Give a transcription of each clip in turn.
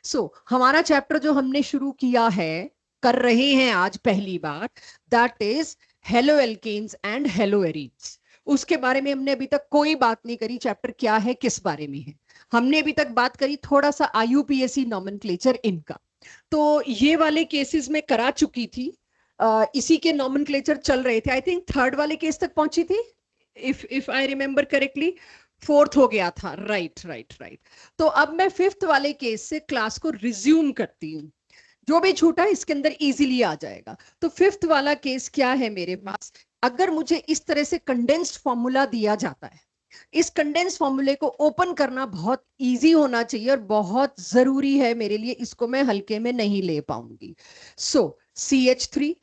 हमारा चैप्टर जो हमने शुरू किया है, कर रहे हैं आज पहली बार, that is halo alkanes and hello arenes. उसके बारे में हमने अभी तक कोई बात नहीं करी, चैप्टर क्या है, किस बारे में है। हमने अभी तक बात करी थोड़ा सा आईयूपीएसी नॉमेनक्लेचर इनका। तो ये वाले केसेस में करा चुकी थी, इसी के नॉमेनक्लेचर चल रहे थे। आई थिंक थर्ड वाले केस तक पहुंची थी, if I remember correctly. Fourth हो गया था, राइट राइट राइट। तो अब मैं फिफ्थ वाले केस से क्लास को रिज्यूम करती हूँ। जो भी छूटा इसके अंदर इजीली आ जाएगा। तो फिफ्थ वाला केस क्या है मेरे पास, अगर मुझे इस तरह से कंडेंस्ड फॉर्मूला दिया जाता है, इस कंडेंस फॉर्मूले को ओपन करना बहुत इजी होना चाहिए और बहुत जरूरी है मेरे लिए, इसको मैं हल्के में नहीं ले पाऊंगी। CH3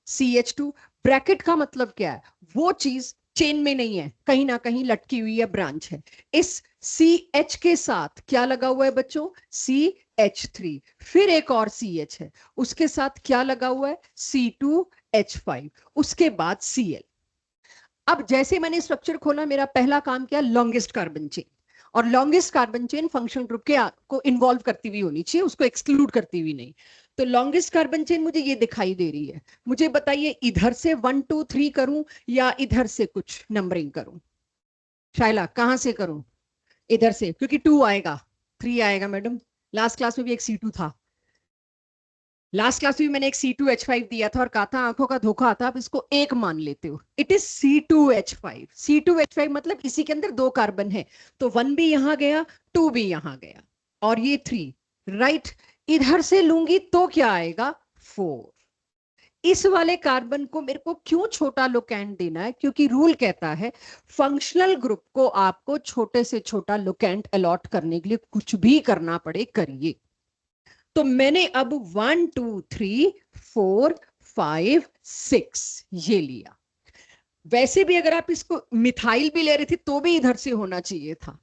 CH2, ब्रैकेट का मतलब क्या है, वो चीज चेन में नहीं है, कहीं ना कहीं लटकी हुई है, ब्रांच है। इस CH के साथ क्या लगा हुआ है बच्चों, CH3, फिर एक और CH है, उसके साथ क्या लगा हुआ है, C2H5, उसके बाद Cl। अब जैसे मैंने स्ट्रक्चर खोला, मेरा पहला काम क्या, लॉन्गेस्ट कार्बन चेन। और longest carbon chain functional group के को इन्वॉल्व करती हुई होनी चाहिए, उसको एक्सक्लूड करती हुई नहीं। तो लॉन्गेस्ट कार्बन चेन मुझे ये दिखाई दे रही है। मुझे बताइए इधर से 1 2 3 करूं या इधर से कुछ नंबरिंग करूं। शाइला कहां से करूं, इधर से, क्योंकि 2 आएगा 3 आएगा मैडम। लास्ट क्लास में भी एक C2 था, लास्ट क्लास में मैंने एक C2H5 दिया था और कहा था आंखों का धोखा आता, आप इसको एक मान लेते हो। It is C2H5। C2H5 मतलब इसी के अंदर 2 कार्बन है, तो 1 भी यहां गया, 2 भी यहां गया, और ये 3, राइट। इधर से लूंगी तो क्या आएगा, 4। इस वाले कार्बन को मेरे को क्यों छोटा लोकेंट देना है, क्योंकि रूल कहता है फंक्शनल ग्रुप को आपको छोटे से छोटा लोकेंट अलॉट करने के लिए कुछ भी करना पड़े करिए। तो मैंने अब 1 2 3 4 5 6 ये लिया। वैसे भी अगर आप इसको मिथाइल भी ले रहे थे तो भी इधर से होना चाहिए था,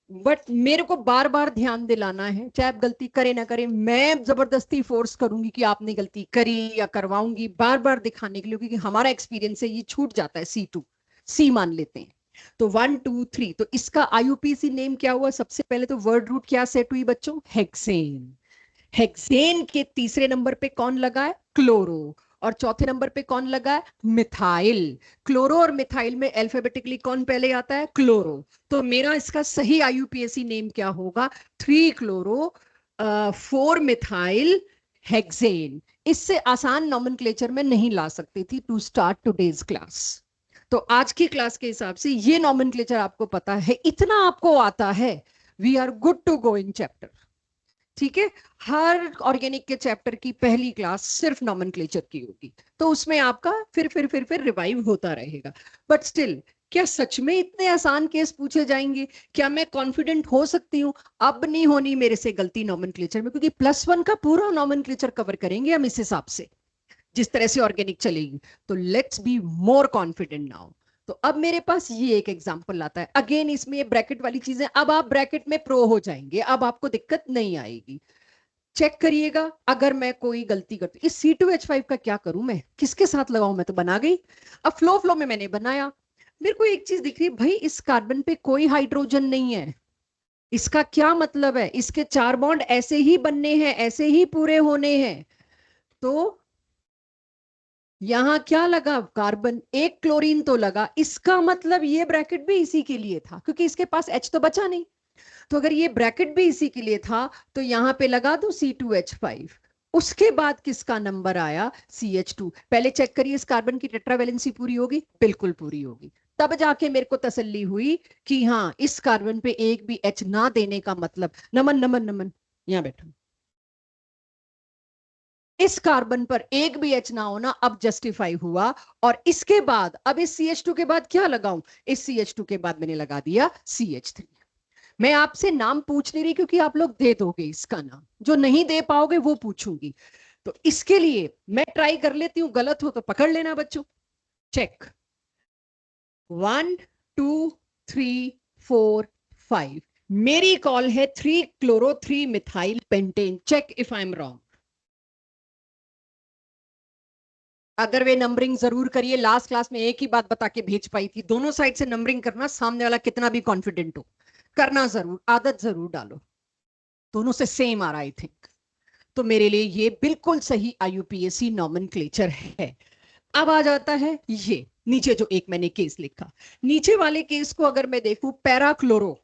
बट मेरे को बार बार ध्यान दिलाना है, चाहे आप गलती करें ना करें, मैं जबरदस्ती फोर्स करूंगी कि आपने गलती करी या करवाऊंगी, बार बार दिखाने के लिए, क्योंकि हमारा एक्सपीरियंस है ये छूट जाता है। C2 C मान लेते हैं। तो 1 2 3, तो इसका आईयूपीसी नेम क्या हुआ, सबसे पहले तो वर्ड रूट क्या सेट हुई बच्चों, हेक्सेन। हेक्सेन के तीसरे नंबर पे कौन लगा है, क्लोरो, और चौथे नंबर पे कौन लगा है, मिथाइल। क्लोरो और मिथाइल में अल्फाबेटिकली कौन पहले आता है, क्लोरो। तो मेरा इसका सही आईयूपीएसी नेम क्या होगा, 3 क्लोरो 4 मिथाइल हेक्सेन। इससे आसान नॉमेनक्लेचर में नहीं ला सकती थी टू स्टार्ट टुडेज क्लास। तो आज की क्लास के हिसाब से ये नॉमेनक्लेचर आपको पता है, इतना आपको आता है, we are good to go in chapter. ठीक है, हर ऑर्गेनिक के चैप्टर की पहली क्लास सिर्फ नॉमेनक्लेचर की होगी, तो उसमें आपका फिर रिवाइव होता रहेगा। बट स्टिल, क्या सच में इतने आसान केस पूछे जाएंगे, क्या मैं कॉन्फिडेंट हो सकती हूँ, अब नहीं होनी मेरे से गलती नॉमेनक्लेचर में, क्योंकि +1 का पूरा नॉमेनक्लेचर कवर करेंगे हम इस हिसाब से, जिस तरह से ऑर्गेनिक चलेगी। तो let's be more confident now. तो अब मेरे पास ये एक एग्जांपल आता है, अगेन इसमें ये ब्रैकेट वाली चीजें, अब आप ब्रैकेट में प्रो हो जाएंगे, अब आपको दिक्कत नहीं आएगी। चेक करिएगा, अगर मैं कोई गलती करती, इस C2H5 का क्या करूं, मैं किसके साथ लगाऊं, मैं तो बना गई। अब फ्लो में मैंने बनाया, मेरे को एक चीज दिख रही है, भाई इस कार्बन पे कोई हाइड्रोजन नहीं है। इसका क्या मतलब है, इसके 4 बॉन्ड ऐसे ही बनने हैं, ऐसे ही पूरे होने हैं। तो यहां क्या लगा, कार्बन, एक क्लोरीन तो लगा, इसका मतलब ये ब्रैकेट भी इसी के लिए था, क्योंकि इसके पास H तो बचा नहीं। तो अगर ये ब्रैकेट भी इसी के लिए था, तो यहां पे लगा दो C2H5। उसके बाद किसका नंबर आया, CH2। पहले चेक करिए इस कार्बन की टेट्रावैलेंसी पूरी होगी, बिल्कुल पूरी होगी। तब जाके मेरे को तसल्ली हुई कि हाँ, इस कार्बन पे एक भी H ना देने का मतलब, नमन नमन नमन, यहां बैठो, इस कार्बन पर एक भी H ना होना अब जस्टिफाई हुआ। और इसके बाद अब इस CH2 के बाद क्या लगाऊं, इस CH2 के बाद मैंने लगा दिया CH3। मैं आपसे नाम पूछ नहीं रही, क्योंकि आप लोग दे दोगे इसका नाम, जो नहीं दे पाओगे वो पूछूंगी। तो इसके लिए मैं ट्राई कर लेती हूं, गलत हो तो पकड़ लेना बच्चों। चेक, 1 2 3 4 5, मेरी कॉल है 3 chloro 3 methyl pentane. Check if I am wrong. Other way numbering जरूर करिए, लास्ट क्लास में एक ही बात बता के भेज पाई थी, दोनों साइड से नंबरिंग करना, सामने वाला कितना भी कॉन्फिडेंट हो, करना जरूर, आदत जरूर डालो। दोनों से सेम आ रहा, आई थिंक। तो मेरे लिए ये बिल्कुल सही IUPAC नॉमेनक्लेचर है। अब आ जाता है ये नीचे जो एक मैंने केस लिखा, नीचे वाले केस को अगर मैं देखूं, पैराक्लोरो।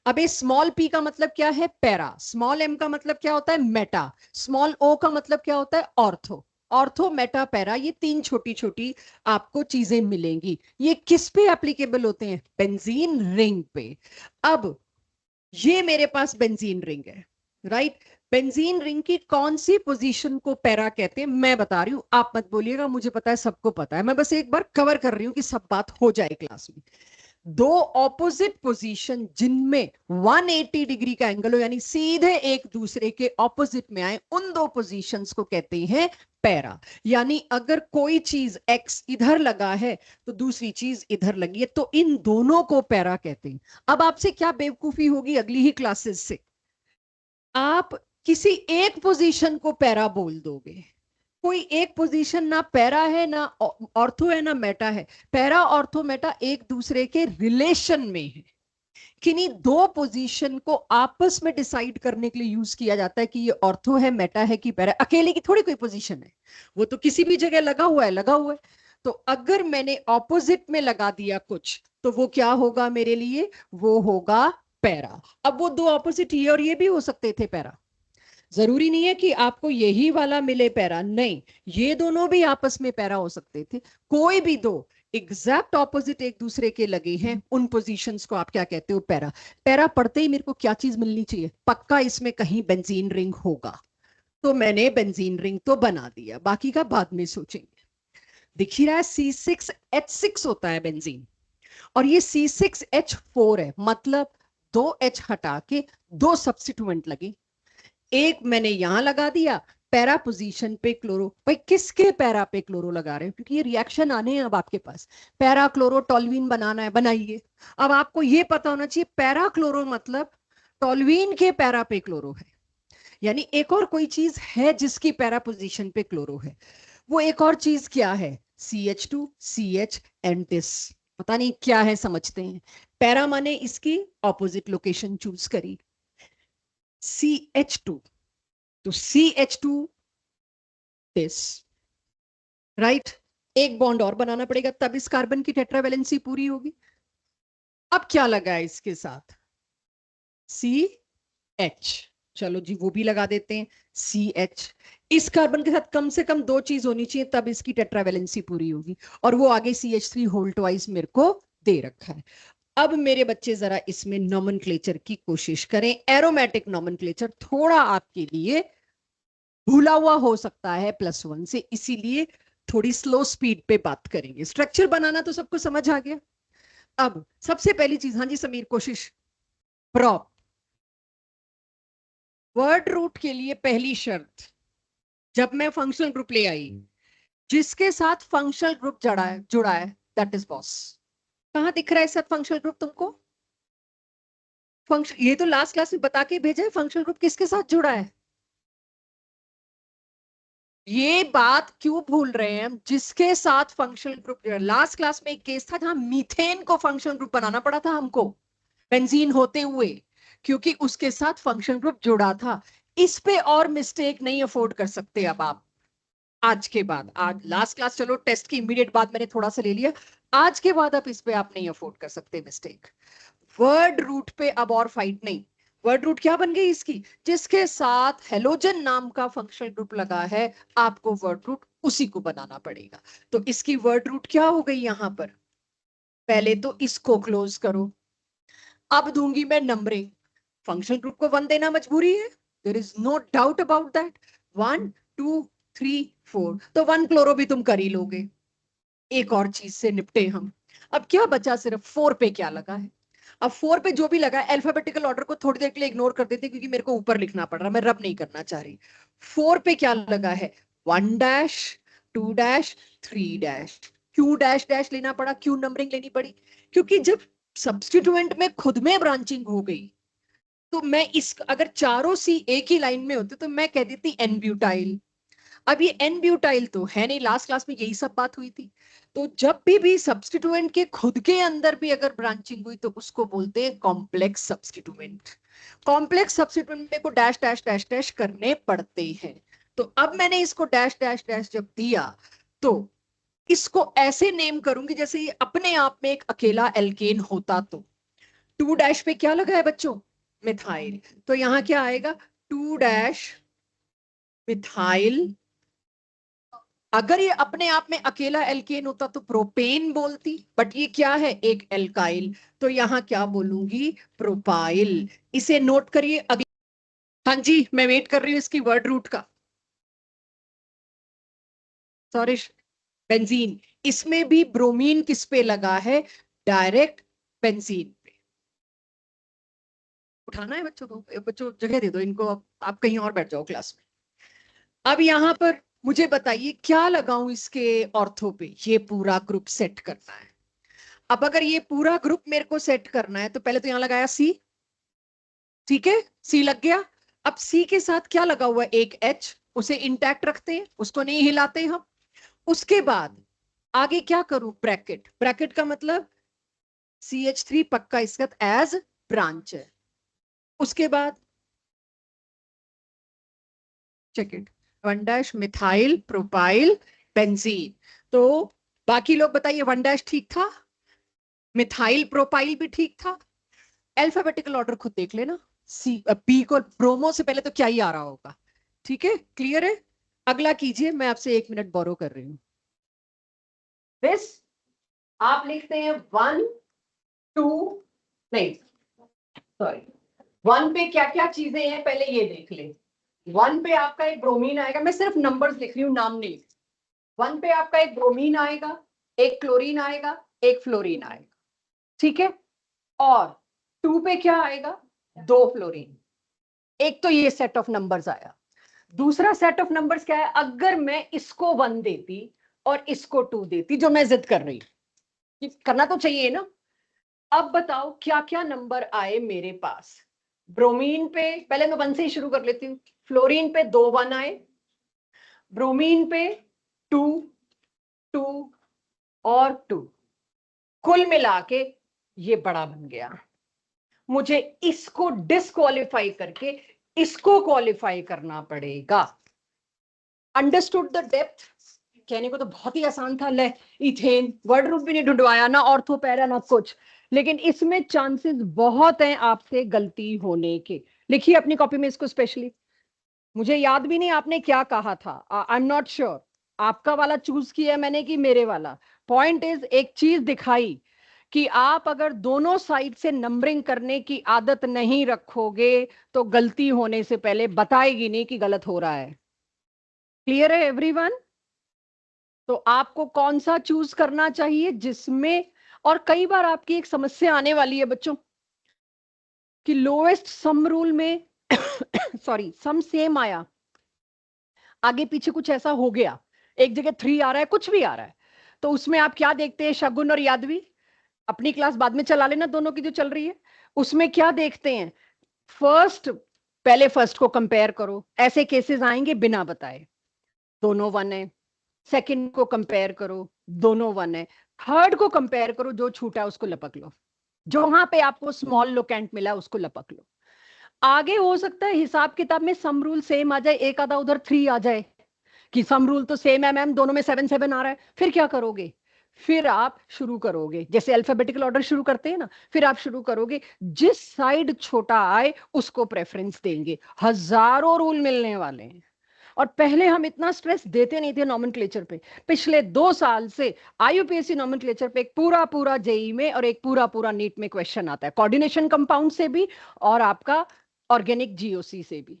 अबे स्मॉल p का मतलब क्या है? पैरा। स्मॉल m का मतलब क्या होता है? मेटा। स्मॉल o का मतलब क्या होता है? ऑर्थो। ऑर्थो, मेटा, पैरा, ये तीन छोटी छोटी आपको चीजें मिलेंगी। ये किस पे एप्लीकेबल होते हैं? बेंजीन रिंग पे। अब ये मेरे पास बेंजीन रिंग है, राइट। बेंजीन रिंग की कौन सी पोजीशन को पैरा कहते हैं मैं बता रही हूं, आप मत बोलिएगा, मुझे पता है, सबको पता है, मैं बस एक बार कवर कर रही हूं कि सब बात हो जाए क्लास में। दो ऑपोजिट पोजीशन जिनमें 180 डिग्री का एंगल हो, यानी सीधे एक दूसरे के ऑपोजिट में आए, उन दो पोजीशंस को कहते हैं पैरा। यानी अगर कोई चीज x इधर लगा है तो दूसरी चीज इधर लगी है, तो इन दोनों को पैरा कहते हैं। अब आपसे क्या बेवकूफी होगी अगली ही क्लासेस से, आप किसी एक पोजीशन को पैरा बोल दोगे। कोई एक पोजीशन ना पैरा है, ना ऑर्थो है, ना मेटा है। पैरा, ऑर्थो, मेटा एक दूसरे के रिलेशन में है। किन्हीं दो पोजीशन को आपस में डिसाइड करने के लिए यूज किया जाता है कि ये ऑर्थो है, मेटा है कि पैरा। अकेले की थोड़ी कोई पोजीशन है, वो तो किसी भी जगह लगा हुआ है, लगा हुआ है। तो अगर मैंने ऑपोजिट में लगा दिया कुछ, तो वो क्या होगा मेरे लिए? वो होगा पैरा। अब वो दो ऑपोजिट, ये और ये भी हो सकते थे पैरा। जरूरी नहीं है कि आपको यही वाला मिले पैरा, नहीं, ये दोनों भी आपस में पैरा हो सकते थे। कोई भी दो एग्जैक्ट ऑपोजिट एक दूसरे के लगे हैं, उन पोजीशंस को आप क्या कहते हो? पैरा। पैरा पढ़ते ही मेरे को क्या चीज मिलनी चाहिए? पक्का इसमें कहीं बेंजीन रिंग होगा, तो मैंने बेंजीन रिंग तो बना दिया, बाकी का बाद में सोचेंगे। दिख ही रहा है C6H6 होता है बेंजीन, और ये C6H4 है, मतलब दो H हटा के दो सब्स्टिट्यूएंट लगे। एक मैंने यहां लगा दिया पैरा पोजीशन पे क्लोरो। भाई किसके पैरा पे क्लोरो लगा रहे हो? क्योंकि ये रिएक्शन आने हैं अब आपके पास। पैरा क्लोरो टोल्यूइन बनाना है, बनाइए। अब आपको ये पता होना चाहिए पैरा क्लोरो मतलब टोल्यूइन के पैरा पे क्लोरो है, यानी एक और कोई चीज है जिसकी पैरा पोजीशन पे क्लोरो है। वो एक और चीज क्या है? CH2 CH एंड दिस, पता नहीं क्या है, समझते हैं। पैरा माने इसकी ऑपोजिट लोकेशन चूज करी, CH2, तो CH2 दिस, राइट। एक बॉन्ड और बनाना पड़ेगा, तब इस कार्बन की टेट्रावैलेंसी पूरी होगी। अब क्या लगा है इसके साथ? CH, चलो जी वो भी लगा देते हैं, CH। इस कार्बन के साथ कम से कम दो चीज होनी चाहिए, तब इसकी टेट्रावैलेंसी पूरी होगी, और वो आगे CH3 होल ट्वाइस मेरे को दे रखा है। अब मेरे बच्चे जरा इसमें नॉमेनक्लेचर की कोशिश करें। एरोमेटिक नॉमेनक्लेचर थोड़ा आपके लिए भूला हुआ हो सकता है +1 से, इसीलिए थोड़ी स्लो स्पीड पे बात करेंगे। स्ट्रक्चर बनाना तो सबको समझ आ गया। अब सबसे पहली चीज, हाँ जी समीर कोशिश। प्रॉप वर्ड रूट के लिए पहली शर्त, जब मैं फंक्शनल ग्रुप ले आई, जिसके साथ फंक्शनल ग्रुप जुड़ा है दैट इज बॉस। कहां दिख रहा है साथ फंक्शनल ग्रुप तुमको? फंक्शन, ये तो लास्ट क्लास में बता के भेजा है, फंक्शनल ग्रुप किसके साथ जुड़ा है। ये बात क्यों भूल रहे हैं हम? जिसके साथ फंक्शनल ग्रुप, लास्ट क्लास में एक केस था जहां मीथेन को फंक्शनल ग्रुप बनाना पड़ा था हमको, बेंजीन होते हुए, क्योंकि उसके साथ फंक्शनल ग्रुप जुड़ा था। इस पे और मिस्टेक नहीं अफोर्ड कर सकते अब आप। आज के बाद, आज लास्ट क्लास चलो टेस्ट की इमीडिएट बाद मैंने थोड़ा सा ले लिया, आज के बाद अब इस पे आप नहीं अफोर्ड कर सकते मिस्टेक। वर्ड रूट पे अब और फाइट नहीं। वर्ड रूट क्या बन गई इसकी? जिसके साथ हेलोजन नाम का फंक्शनल ग्रुप लगा है, आपको वर्ड रूट उसी को बनाना पड़ेगा। तो इसकी वर्ड रूट क्या हो गई यहां पर? पहले तो इसको क्लोज करो। अब दूंगी मैं नंबरिंग, फंक्शनल ग्रुप को 1 देना मजबूरी है, there is no doubt about that. 1 2 3 4, तो 1 क्लोरो भी तुम कर ही लोगे। एक और चीज से निपटे हम। अब क्या बचा? सिर्फ 4 पे क्या लगा है? अब 4 पे जो भी लगा है, अल्फाबेटिकल ऑर्डर को थोड़ी देर के लिए इग्नोर कर देते, क्योंकि मेरे को ऊपर लिखना पड़ रहा, मैं रब नहीं करना चाह रही। 4 पे क्या लगा है? 1 डैश 2 डैश 3 डैश। क्यों डैश डैश लेना पड़ा, क्यों नंबरिंग लेनी पड़ी? क्योंकि जब सब्स्टिट्यूएंट में खुद में ब्रांचिंग हो गई, तो मैं इस, अगर चारों सी एक ही लाइन में होते तो मैं कह देती एन ब्यूटाइल। अब ये एन ब्यूटाइल तो है नहीं, लास्ट क्लास में यही सब बात हुई थी। तो जब भी सब्स्टिट्यूएंट के खुद के अंदर भी अगर ब्रांचिंग हुई तो उसको बोलते हैं कॉम्प्लेक्स सब्स्टिट्यूएंट। कॉम्प्लेक्स सब्स्टिट्यूएंट को डैश डैश डैश डैश करने पड़ते हैं। तो अब मैंने इसको डैश डैश डैश जब दिया तो इसको ऐसे नेम करूंगी जैसे ये अपने आप में एक अकेला एल्केन होता। तो 2 डैश पे क्या लगा है बच्चों? मिथाइल। तो यहां क्या आएगा? 2 डैश मिथाइल। अगर ये अपने आप में अकेला एल्केन होता तो प्रोपेन बोलती, बट ये क्या है? एक एल्काइल। तो यहां क्या बोलूंगी? प्रोपाइल। इसे नोट करिए। अगले, हाँ जी, मैं वेट कर रही हूँ इसकी वर्ड रूट का। Sorry, benzene. इसमें भी ब्रोमीन किस पे लगा है? डायरेक्ट बेंजीन पे। उठाना है बच्चों को? बच्चों जगह दे दो इनको, आप कहीं और बैठ जाओ क्लास में। अब यहां पर मुझे बताइए क्या लगाऊं इसके ऑर्थो पे? ये पूरा ग्रुप सेट करना है। अब अगर ये पूरा ग्रुप मेरे को सेट करना है तो पहले तो यहां लगाया सी। ठीक है, सी लग गया। अब सी के साथ क्या लगा हुआ है? एक एच। उसे इंटैक्ट रखते हैं, उसको नहीं हिलाते हम। उसके बाद आगे क्या करूं? ब्रैकेट। ब्रैकेट का मतलब CH3 पक्का इसका एज ब्रांच है। उसके बाद check it, 1 dash methyl propyl benzene. तो बाकी लोग बताइए, 1 डैश ठीक था, मिथाइल प्रोपाइल भी ठीक था। अल्फाबेटिकल ऑर्डर खुद देख लेना। सी बी को ब्रोमो से पहले तो क्या ही आ रहा होगा। ठीक है, क्लियर है? अगला कीजिए, मैं आपसे 1 मिनट बोरो कर रही हूं। दिस आप लिखते हैं 1 2, नहीं सॉरी, 1 पे क्या क्या चीजें हैं पहले ये देख ले। 1 पे आपका एक ब्रोमीन आएगा, मैं सिर्फ नंबर्स लिख रही हूँ, नाम नहीं। 1 पे आपका एक ब्रोमीन आएगा, एक क्लोरीन आएगा, एक फ्लोरीन आएगा। ठीक है, और 2 पे क्या आएगा? 2 फ्लोरीन। एक तो ये सेट ऑफ नंबर्स आया। दूसरा सेट ऑफ नंबर्स क्या है? अगर मैं इसको 1 देती और इसको 2 देती, जो मैं जिद कर रही हूं, करना तो चाहिए ना। अब बताओ क्या क्या नंबर आए मेरे पास? ब्रोमीन पे पहले मैं 1 से ही शुरू कर लेती हूँ। फ्लोरीन पे 2 1 आए, ब्रोमीन पे 2 2 और 2, कुल मिला के ये बड़ा बन गया। मुझे इसको डिस्क्वालीफाई करके इसको क्वालिफाई करना पड़ेगा। Understood the depth? कहने को तो बहुत ही आसान था, ले इथेन, वर्ड रूप भी नहीं ढूंढवाया, ना ऑर्थो पैरा ना कुछ, लेकिन इसमें चांसेस बहुत हैं आपसे गलती होने के। लिखिए अपनी कॉपी में इसको स्पेशली। मुझे याद भी नहीं आपने क्या कहा था, आई एम नॉट श्योर आपका वाला चूज किया मैंने कि मेरे वाला। पॉइंट इज, एक चीज दिखाई कि आप अगर दोनों साइड से नंबरिंग करने की आदत नहीं रखोगे तो गलती होने से पहले बताएगी नहीं कि गलत हो रहा है। क्लियर है एवरीवन? तो आपको कौन सा चूज करना चाहिए जिसमें, और कई बार आपकी एक समस्या आने वाली है बच्चों कि लोएस्ट सम रूल में सॉरी सम सेम आया, आगे पीछे कुछ ऐसा हो गया, एक जगह 3 आ रहा है, कुछ भी आ रहा है, तो उसमें आप क्या देखते हैं? शगुन और यादवी, अपनी क्लास बाद में चला लेना दोनों की जो चल रही है, उसमें क्या देखते हैं? फर्स्ट, पहले फर्स्ट को कंपेयर करो, ऐसे केसेस आएंगे बिना बताए, दोनों 1 है। सेकंड को कंपेयर करो, दोनों 1 है। थर्ड को कंपेयर करो, जो छूटा उसको लपक लो, जहां पे आपको स्मॉल लोकेंट मिला उसको लपक लो। आगे हो सकता है हिसाब किताब में सम रूल सेम आ जाए, एक आधा उधर 3 आ जाए कि सम रूल तो सेम है मैम, दोनों में 7 7 आ रहा है, फिर क्या करोगे? फिर आप शुरू करोगे जैसे अल्फाबेटिकल ऑर्डर शुरू करते हैं ना, फिर आप शुरू करोगे जिस साइड छोटा आए उसको प्रेफरेंस देंगे। हजारों रूल मिलने वाले हैं, और पहले हम इतना स्ट्रेस देते नहीं थे नॉमेनक्लेचर पे। पिछले 2 साल से IUPAC नॉमेनक्लेचर पे एक पूरा पूरा जेई में और एक पूरा पूरा नीट में क्वेश्चन आता है, कोऑर्डिनेशन कंपाउंड से भी और आपका ऑर्गेनिक GOC से भी,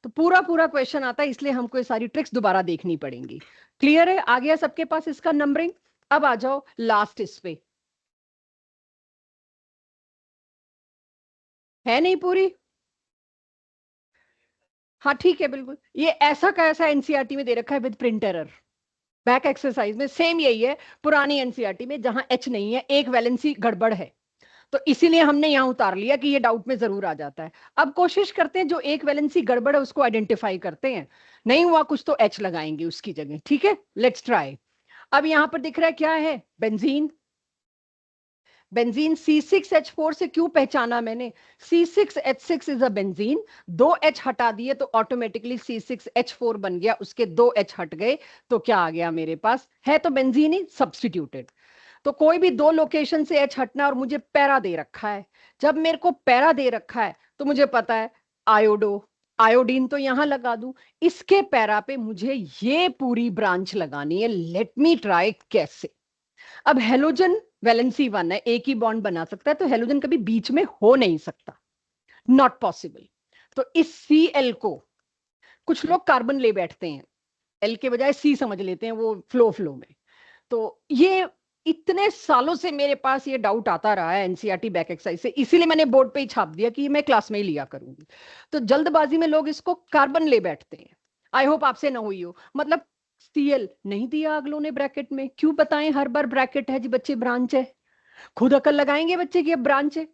तो पूरा पूरा क्वेश्चन आता है, इसलिए हमको ये सारी ट्रिक्स दोबारा देखनी पड़ेंगी। क्लियर है? आ गया सबके पास इसका नंबरिंग? अब आ जाओ लास्ट इस पे, है नहीं पूरी? हाँ ठीक है, बिल्कुल ये ऐसा का ऐसा एनसीईआरटी में दे रखा है with print error. Back exercise में सेम यही है, पुरानी एनसीईआरटी में जहां H नहीं है, एक वैलेंसी गड़बड़ है, तो इसीलिए हमने यहां उतार लिया कि ये डाउट में जरूर आ जाता है। अब कोशिश करते हैं जो एक वैलेंसी गड़बड़ है उसको आइडेंटिफाई करते हैं, नहीं हुआ कुछ तो H लगाएंगे उसकी जगह। ठीक है, लेट्स ट्राई। अब यहां पर दिख रहा है क्या है, बेंजीन। बेंजीन C6H4 से क्यों पहचाना मैंने, C6H6 is a benzene, 2H हटा दिए तो ऑटोमेटिकली C6H4 बन गया, उसके 2H हट गए तो क्या आ गया मेरे पास, है तो बेंजीन ही, सब्स्टिट्यूटेड। तो कोई भी दो लोकेशन से H हटना, और मुझे पैरा दे रखा है, जब मेरे को पैरा दे रखा है तो मुझे पता है आयोडो, आयोडीन तो यहां लगा दूं, इसके पैरा पे मुझे ये पूरी ब्रांच लगानी है। लेट मी ट्राई कैसे। अब हेलोजन वैलेंसी 1 है, एक ही बॉन्ड बना सकता है, तो हेलोजन कभी बीच में हो नहीं सकता, नॉट पॉसिबल। तो इस Cl को कुछ लोग कार्बन ले बैठते हैं, एल के बजाय सी समझ लेते हैं वो फ्लो में। तो ये इतने सालों से मेरे पास ये डाउट आता रहा है एनसीईआरटी बैक एक्सरसाइज से, इसीलिए मैंने बोर्ड पे ही छाप दिया कि मैं क्लास में ही लिया करूंगी। तो जल्दबाजी में लोग इसको कार्बन ले बैठते हैं, आई होप आपसे ना हुई हो। मतलब Cl नहीं दिया अगलों ने ब्रैकेट में, क्यों बताएं, हर बार ब्रैकेट है जी बच्चे, ब्रांच है, खुद अकल लगाएंगे बच्चे की अब ब्रांच है।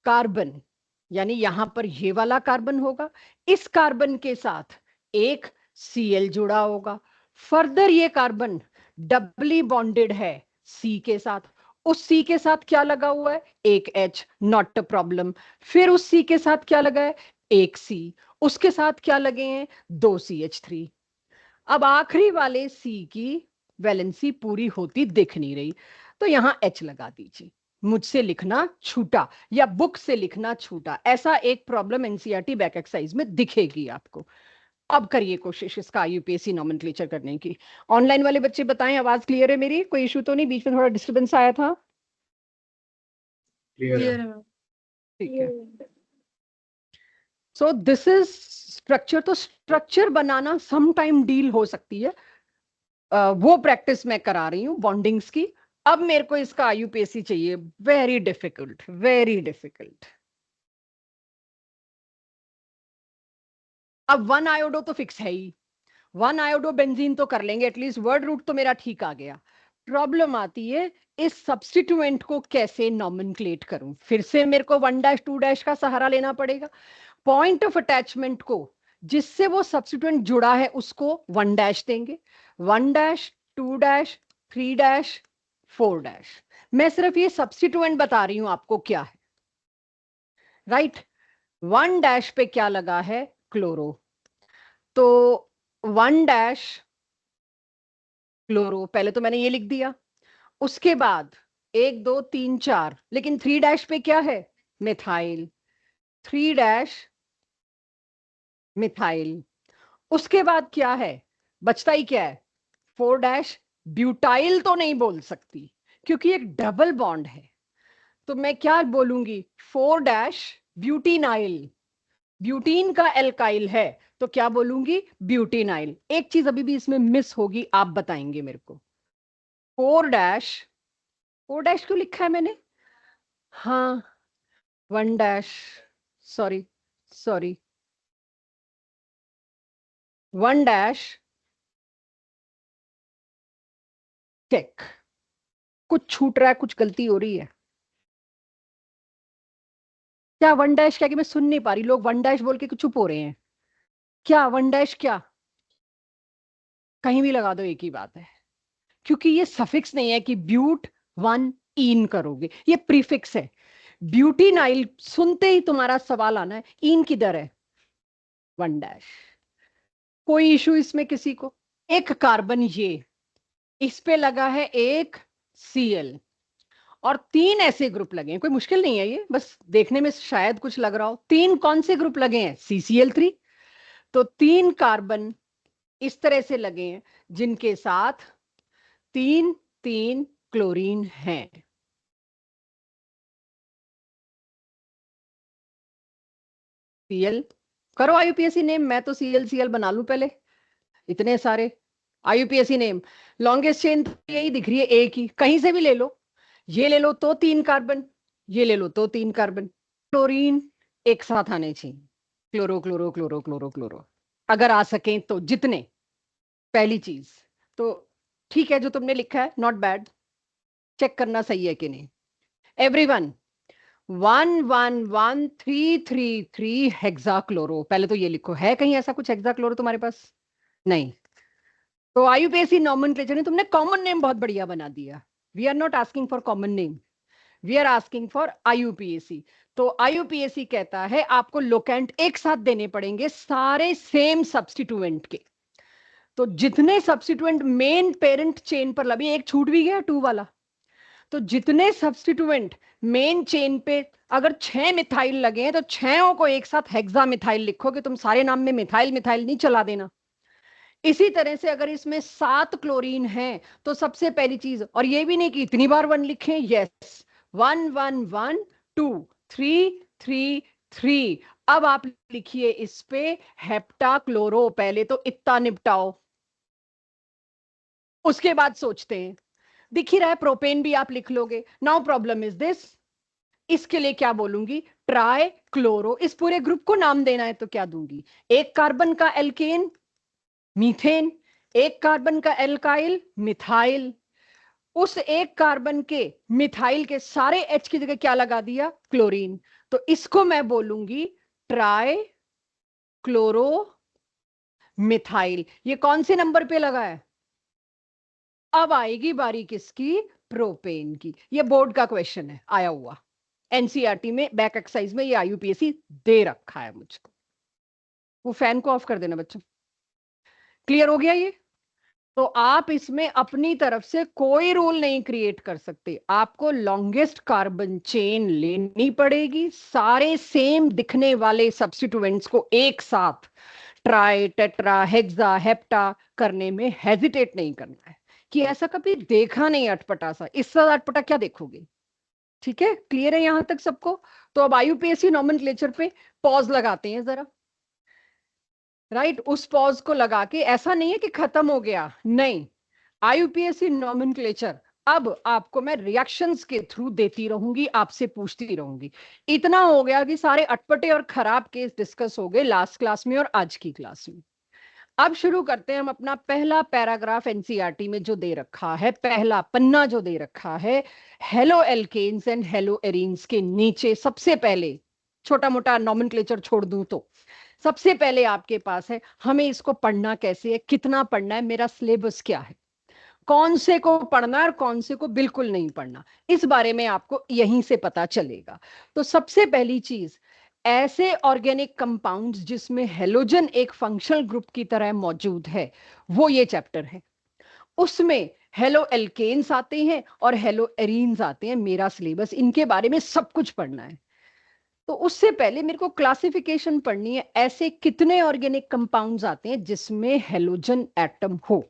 कार्बन यानी यहां पर ये वाला कार्बन होगा, इस कार्बन के साथ एक Cl जुड़ा होगा, फर्दर ये कार्बन डबली बॉन्डेड है C के साथ, उस C के साथ क्या लगा हुआ है, एक H, नॉट अ प्रॉब्लम। फिर उस C के साथ क्या लगा है, एक C, उसके साथ क्या लगे हैं, दो CH3। अब आखिरी वाले C की वैलेंसी पूरी होती दिख नहीं रही, तो यहां H लगा दीजिए। मुझसे लिखना छूटा या बुक से लिखना छूटा, ऐसा एक प्रॉब्लम एनसीईआरटी बैक एक्सरसाइज में दिखेगी आपको। अब करिए कोशिश इसका यूपीएससी नॉमेनक्लेचर करने की। ऑनलाइन वाले बच्चे बताएं, आवाज क्लियर है मेरी, कोई इशू तो नहीं, बीच में थोड़ा डिस्टर्बेंस आया था? क्लियर है। ठीक है। So this is structure. तो स्ट्रक्चर बनाना सम टाइम डील हो सकती है, वो प्रैक्टिस मैं करा रही हूँ बॉन्डिंग्स की। अब मेरे को इसका आईयूपीएससी चाहिए, वेरी डिफिकल्ट, वेरी डिफिकल्ट। अब 1 आयोडो तो फिक्स है ही, 1 आयोडो बेंजीन तो कर लेंगे, एटलीस्ट वर्ड रूट तो मेरा ठीक आ गया। प्रॉब्लम आती है इस सब्स्टिट्यूएंट को कैसे नॉमेनक्लेट करूं, फिर से मेरे को 1-2 का सहारा लेना पड़ेगा। पॉइंट ऑफ अटैचमेंट को जिससे वो सब्स्टिट्यूएंट जुड़ा है उसको 1 देंगे, 1-2, 3-4। मैं सिर्फ ये सब्स्टिट्यूएंट बता रही हूं आपको क्या है, राइट। 1 पे क्या लगा है, क्लोरो, तो 1 क्लोरो, पहले तो मैंने ये लिख दिया। उसके बाद 1-2-3-4, लेकिन 3 पे क्या है, मिथाइल, 3 मिथाइल। उसके बाद क्या है, बचता ही क्या है, 4। ब्यूटाइल तो नहीं बोल सकती क्योंकि एक डबल बॉन्ड है, तो मैं क्या बोलूंगी, 4 ब्यूटीनाइल। ब्यूटीन का एल्काइल है तो क्या बोलूंगी, ब्यूटीनाइल। एक चीज अभी भी इसमें मिस होगी, आप बताएंगे मेरे को। 4 4 क्यों लिखा है मैंने, हाँ 1, सॉरी सॉरी, 1। चेक, कुछ छूट रहा है, कुछ गलती हो रही है क्या, 1 क्या, कि मैं सुन नहीं पा रही, लोग 1 बोल के चुप हो रहे हैं क्या, 1 क्या, कहीं भी लगा दो एक ही बात है, क्योंकि ये सफिक्स नहीं है कि ब्यूट 1 इन करोगे, ये प्रीफिक्स है। ब्यूटीनाइल सुनते ही तुम्हारा सवाल आना है, इन किधर है, 1। कोई इशू इसमें किसी को, एक कार्बन ये, इस पे लगा है एक Cl, और 3 ऐसे ग्रुप लगे हैं, कोई मुश्किल नहीं है ये, बस देखने में शायद कुछ लग रहा हो। 3 कौन से ग्रुप लगे हैं, CCl3। तो 3 कार्बन इस तरह से लगे हैं जिनके साथ 3-3 क्लोरीन है। Cl करो आईयूपीएससी नेम, मैं तो Cl बना लूं पहले, इतने सारे आईयूपीएससी नेम। लॉन्गेस्ट चेन तो यही दिख रही है, एक ही, कहीं से भी ले लो, ये ले लो तो 3 कार्बन, ये ले लो तो 3 कार्बन, क्लोरीन एक साथ आने चाहिए, chloro chloro chloro chloro chloro, अगर आ सकें तो जितने। पहली चीज तो ठीक है, जो तुमने लिखा है नॉट बैड, चेक करना सही है कि नहीं। एवरीवन, 1-1-1-3-3-3 हेक्साक्लोरो, पहले तो ये लिखो, है कहीं ऐसा कुछ हेक्साक्लोरो तुम्हारे पास, नहीं। तो आईयूपीएसी नॉमेनक्लेचर ने तुमने कॉमन नेम बहुत बढ़िया बना दिया. We are not asking for common name, we are asking for IUPAC. तो आईयूपीएसी कहता है आपको लोकेंट एक साथ देने पड़ेंगे सारे सेम सब्स्टिट्यूएंट के. तो जितने सब्स्टिट्यूएंट मेन पेरेंट चेन पर लगे, एक छूट भी गया 2 वाला, तो जितने सब्स्टिट्यूएंट मेन चेन पे अगर 6 मिथाइल लगे हैं तो 6 को एक साथ हेक्सा मिथाइल लिखोगे. तुम सारे नाम में मिथाइल मिथाइल नहीं चला देना. इसी तरह से अगर इसमें 7 क्लोरीन है तो सबसे पहली चीज, और ये भी नहीं कि इतनी बार 1 लिखें, यस 1 1 1 2 3 3 3. अब आप लिखिए इस पे हेप्टा क्लोरो. पहले तो इतना निपटाओ, उसके बाद सोचते हैं. दिख ही रहा है प्रोपेन भी आप लिख लोगे. नाउ प्रॉब्लम इज दिस, इसके लिए क्या बोलूंगी, ट्राई क्लोरो. इस पूरे ग्रुप को नाम देना है तो क्या दूंगी, एक कार्बन का एल्केन मीथेन, एक कार्बन का एल्काइल मिथाइल. उस एक कार्बन के मिथाइल के सारे एच की जगह क्या लगा दिया, क्लोरीन. तो इसको मैं बोलूंगी ट्राई क्लोरो मिथाइल. ये कौन से नंबर पे लगा है. अब आएगी बारी किसकी, प्रोपेन की. ये बोर्ड का क्वेश्चन है आया हुआ, एनसीईआरटी में बैक एक्सरसाइज में ये आईयूपीएसी दे रखा है मुझको. वो फैन को ऑफ कर देना बच्चों. क्लियर हो गया ये. तो आप इसमें अपनी तरफ से कोई रूल नहीं क्रिएट कर सकते. आपको लॉन्गेस्ट कार्बन चेन लेनी पड़ेगी, सारे सेम दिखने वाले सब्स्टिट्यूएंट्स को एक साथ ट्राई टेट्रा हेक्सा हेप्टा करने में हेजिटेट नहीं करना है. कि ऐसा कभी देखा नहीं अटपटा सा, इससे अटपटा क्या देखोगे. ठीक है, क्लियर है यहां तक सबको. तो अब आईयूपीएसी नॉमेनक्लेचर पे पॉज लगाते हैं जरा. राइट, उस पॉज को लगा के, ऐसा नहीं है कि खत्म हो गया, नहीं. आईयूपीएसी नॉमेनक्लेचर अब आपको मैं रिएक्शंस के थ्रू देती रहूंगी, आपसे पूछती रहूंगी. इतना हो गया कि सारे अटपटे और खराब केस डिस्कस हो गए लास्ट क्लास में और आज की क्लास में. अब शुरू करते हैं हम अपना पहला पैराग्राफ एनसीईआरटी में जो दे रखा है, पहला पन्ना जो दे रखा है, halo alkanes and hello arenes के नीचे सबसे पहले छोटा मोटा नॉमेनक्लेचर छोड़ दूं तो सबसे पहले आपके पास है हमें इसको पढ़ना कैसे है, कितना पढ़ना है, मेरा सिलेबस क्या है, कौन से को पढ़ना है और कौन से को बिल्कुल नहीं पढ़ना, इस बारे में आपको यहीं से पता चलेगा. तो सबसे पहली चीज, ऐसे ऑर्गेनिक कंपाउंड्स जिसमें हेलोजन एक फंक्शनल ग्रुप की तरह मौजूद है, वो ये चैप्टर है. उसमें हेलो एल्केन्स आते हैं और हेलो एरीन्स आते हैं. मेरा सिलेबस इनके बारे में सब कुछ पढ़ना है. तो उससे पहले मेरे को क्लासिफिकेशन पढ़नी है, ऐसे कितने ऑर्गेनिक कंपाउंड्स आते हैं जिसमें हेलोजन एटम हो.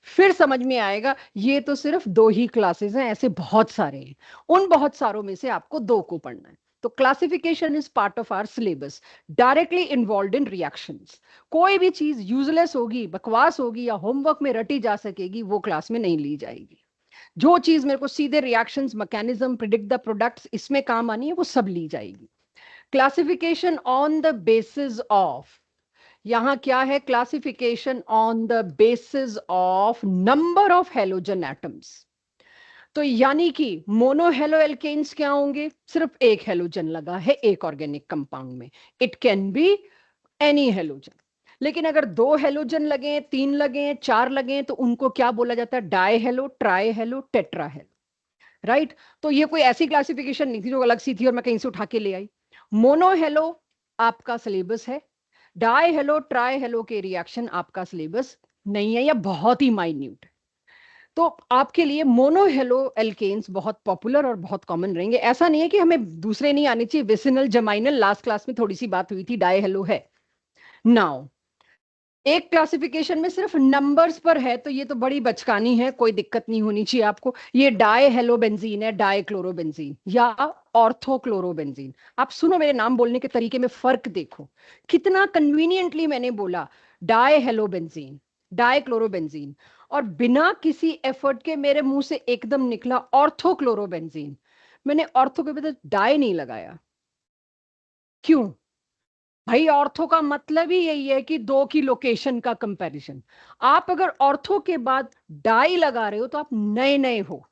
फिर समझ में आएगा ये तो सिर्फ 2 ही क्लासेस हैं, ऐसे बहुत सारे हैं. उन बहुत सारों में से आपको 2 को पढ़ना है. तो classification is part of our syllabus, directly involve in reactions. कोई भी चीज यूजलेस होगी, बकवास होगी या होमवर्क में रटी जा सकेगी, वो क्लास में नहीं ली जाएगी. जो चीज मेरे को सीधे reactions, mechanism, predict the products, इसमें काम आनी है, वो सब ली जाएगी. Classification on the basis of, यहां क्या है, classification on the basis of number of halogen atoms. तो यानी कि मोनो हेलो एल्केन्स क्या होंगे, सिर्फ एक हेलोजन लगा है एक ऑर्गेनिक कंपाउंड में, it can be any halogen. लेकिन अगर 2 हेलोजन लगे, 3 लगे, 4 लगे, तो उनको क्या बोला जाता है, die hello, try hello, tetra hello. Right. तो ये कोई ऐसी क्लासिफिकेशन नहीं थी जो अलग सी थी और मैं कहीं से उठा के ले आई. मोनो हेलो आपका सिलेबस है, डाई हेलो ट्राई हेलो के रिएक्शन आपका सिलेबस नहीं है या बहुत ही माइन्यूट है. तो आपके लिए मोनो हेलो एल्केन्स बहुत पॉपुलर और बहुत कॉमन रहेंगे. ऐसा नहीं है कि हमें दूसरे नहीं आने चाहिए, विसिनल जमाइनल लास्ट क्लास में थोड़ी सी बात हुई थी, डाई हेलो है. नाउ एक क्लासिफिकेशन में सिर्फ नंबर्स पर है तो ये तो बड़ी बचकानी है, कोई दिक्कत नहीं होनी चाहिए आपको. ये डाई हेलोबेंजीन है, डाई क्लोरोबेंजीन या ऑर्थोक्लोरोबेंजीन. आप सुनो, मेरे नाम बोलने के तरीके में फर्क देखो, कितना कन्वीनियंटली मैंने बोला डाई हेलोबेंजीन, डाई क्लोरोबेंजीन, और बिना किसी एफर्ट के मेरे मुंह से एकदम निकला ऑर्थोक्लोरोबेंजीन. मैंने ऑर्थो के बजाय डाई नहीं लगाया. क्यों भाई, ऑर्थो का मतलब ही यही है कि 2 की लोकेशन का कंपैरिजन. आप अगर ऑर्थो के बाद डाई लगा रहे हो तो आप नए नए हो,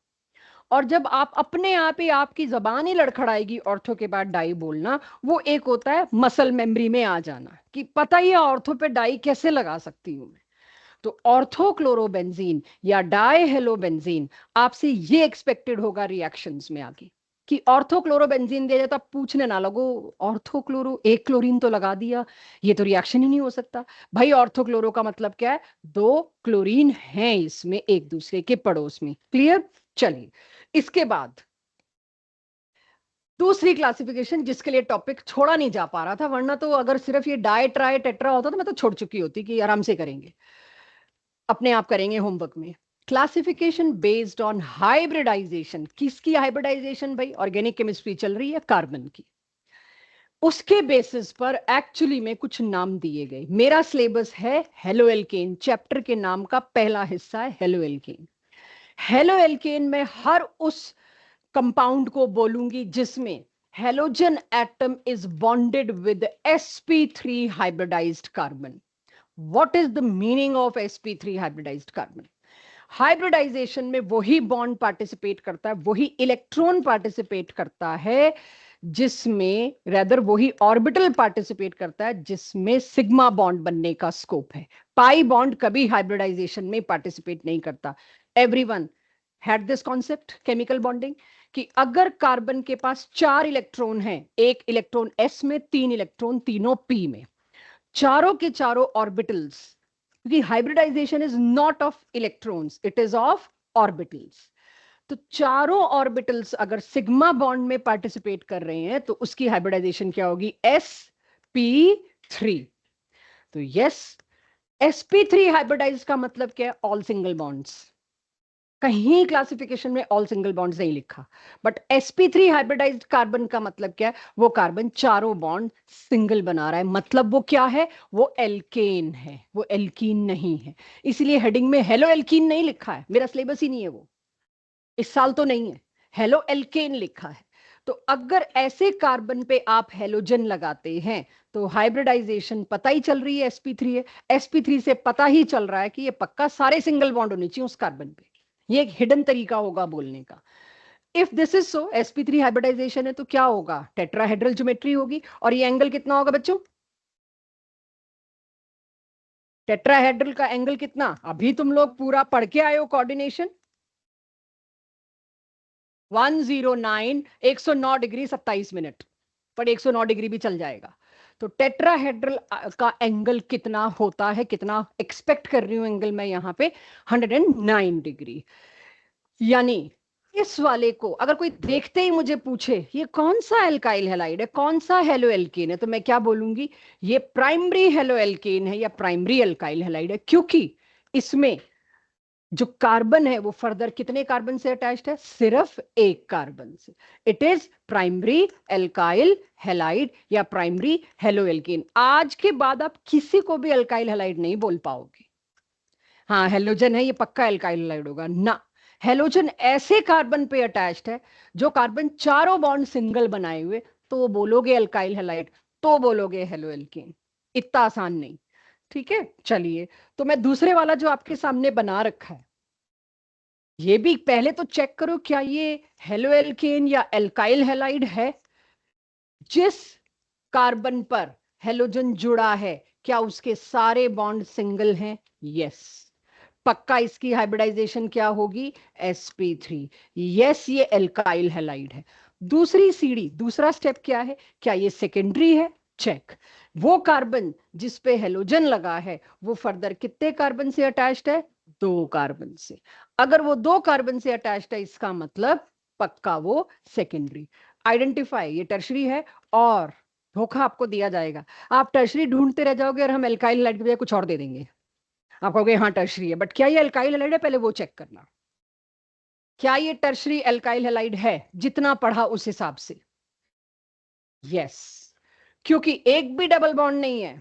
और जब आप अपने आप ही आपकी जबान ही लड़खड़ाएगी ऑर्थो के बाद डाई बोलना, वो एक होता है मसल मेमोरी में आ जाना कि पता ही है ऑर्थो पे डाई कैसे लगा सकती हूं मैं. तो ऑर्थोक्लोरोबेंजीन या डाइहेलोबेंजीन, आपसे ये एक्सपेक्टेड होगा रिएक्शंस में आगे कि ऑर्थोक्लोरोबेंजीन दिया जाए तो आप पूछने ना लगो ऑर्थोक्लोरो, एक क्लोरीन तो लगा दिया, ये तो रिएक्शन ही नहीं हो सकता। भाई ऑर्थोक्लोरो का मतलब क्या है, दो क्लोरीन हैं इसमें एक दूसरे के पड़ोस में। क्लियर? चलिए इसके बाद दूसरी क्लासिफिकेशन जिसके लिए टॉपिक छोड़ा नहीं जा पा रहा था, वरना तो अगर सिर्फ ये डाई ट्राई टेट्रा होता तो मैं तो छोड़ चुकी होती कि आराम से करेंगे, अपने आप करेंगे होमवर्क में। Classification based on hybridization. किसकी हाइब्रिडाइजेशन भाई? ऑर्गेनिक केमिस्ट्री चल रही है कार्बन की, उसके बेसिस पर एक्चुअली में कुछ नाम दिए गए। मेरा सिलेबस है हेलो एल्केन, चैप्टर के नाम का पहला हिस्सा है हेलो एल्केन। हेलो एल्केन में हर उस कंपाउंड को बोलूंगी जिसमें halogen atom is bonded with sp3 hybridized carbon. What is the meaning of sp3 hybridized carbon? Hybridization में वही बॉन्ड पार्टिसिपेट करता है, वही इलेक्ट्रॉन पार्टिसिपेट करता है जिसमें, रेदर वही ऑर्बिटल पार्टिसिपेट करता है जिसमें सिग्मा बॉन्ड बनने का स्कोप है। पाई बॉन्ड कभी हाइब्रिडाइजेशन में पार्टिसिपेट नहीं करता। Everyone had this concept chemical bonding कि अगर कार्बन के पास 4 इलेक्ट्रॉन हैं, एक इलेक्ट्रॉन s में, 3 इलेक्ट्रॉन तीनों p में, चारों के चारों ऑर्बिटल्स, क्योंकि hybridization is not of electrons, it is of orbitals, तो चारों ऑर्बिटल्स अगर सिग्मा बॉन्ड में पार्टिसिपेट कर रहे हैं तो उसकी हाइब्रिडाइजेशन क्या होगी? sp3। तो यस, sp3 हाइब्रिडाइज का मतलब क्या है? All single bonds. कहीं क्लासिफिकेशन में ऑल सिंगल बॉन्ड्स नहीं लिखा, बट sp3 हाइब्रिडाइज्ड कार्बन का मतलब क्या है? वो कार्बन चारों बॉन्ड सिंगल बना रहा है, मतलब वो क्या है? वो एल्केन है, वो एल्कीन नहीं है। इसलिए हेडिंग में हेलो एल्कीन नहीं लिखा है, मेरा सिलेबस ही नहीं है वो, इस साल तो नहीं है, हेलो एल्केन लिखा है। तो अगर ऐसे कार्बन पे आप हेलोजन लगाते हैं तो हाइब्रिडाइजेशन पता ही चल रही है sp3 है, sp3 से पता ही चल रहा है कि ये पक्का सारे सिंगल बॉन्ड होने चाहिए उस कार्बन पे। ये एक हिडन तरीका होगा बोलने का। If this is so, sp3 hybridization है तो क्या होगा? टेट्राहेड्रल ज्योमेट्री होगी। और ये एंगल कितना होगा बच्चों? टेट्राहेड्रल का एंगल कितना? अभी तुम लोग पूरा पढ़ के आए हो कोऑर्डिनेशन। 109, 109 डिग्री 27 मिनट, पर 109 डिग्री भी चल जाएगा। तो टेट्राहेड्रल का एंगल कितना होता है? कितना एक्सपेक्ट कर रही हूं एंगल मैं यहां पे? 109 डिग्री। यानी इस वाले को अगर कोई देखते ही मुझे पूछे ये कौन सा एल्काइल हैलाइड है, कौन सा हेलो एल्केन है, तो मैं क्या बोलूंगी? ये प्राइमरी हेलो एल्केन है या प्राइमरी एल्काइल हैलाइड है, क्योंकि इसमें जो कार्बन है वो फर्दर कितने कार्बन से अटैच्ड है? सिर्फ एक कार्बन से। It is primary alkyl halide या प्राइमरी हेलो एल्केन। आज के बाद आप किसी को भी एल्काइल हैलाइड नहीं बोल पाओगे। हाँ हेलोजन है, ये पक्का एल्काइल हैलाइड होगा ना। हेलोजन ऐसे कार्बन पे अटैच्ड है जो कार्बन चारों बॉन्ड सिंगल बनाए हुए, तो बोलोगे एल्काइल हैलाइड, तो बोलोगे हेलो एल्केन। इतना आसान नहीं। ठीक है, चलिए तो मैं दूसरे वाला जो आपके सामने बना रखा है, ये भी पहले तो चेक करो क्या ये हेलो एल्केन या एल्काइल हैलाइड है। जिस कार्बन पर हेलोजन जुड़ा है क्या उसके सारे बॉन्ड सिंगल हैं? यस। पक्का इसकी हाइब्रिडाइजेशन क्या होगी? sp3। यस, ये एल्काइल हैलाइड है। दूसरी सीढ़ी, दूसरा स्टेप क्या है? क्या ये सेकेंडरी है? चेक। वो कार्बन जिस पे हेलोजन लगा है वो फर्दर कितने कार्बन से अटैच्ड है? 2 कार्बन से। अगर वो 2 कार्बन से अटैच्ड है इसका मतलब पक्का वो सेकेंडरी। आइडेंटिफाई, ये टर्शरी है। और धोखा आपको दिया जाएगा, आप टर्शरी ढूंढते रह जाओगे और हम एल्काइल हैलाइड की बजाय कुछ और दे देंगे। आप कहोगे हाँ टर्शरी है, बट क्या ये एल्काइल हैलाइड है? पहले वो चेक करना, क्या ये टर्शरी एल्काइल हैलाइड है जितना पढ़ा उस हिसाब से? यस, क्योंकि एक भी डबल बॉन्ड नहीं है,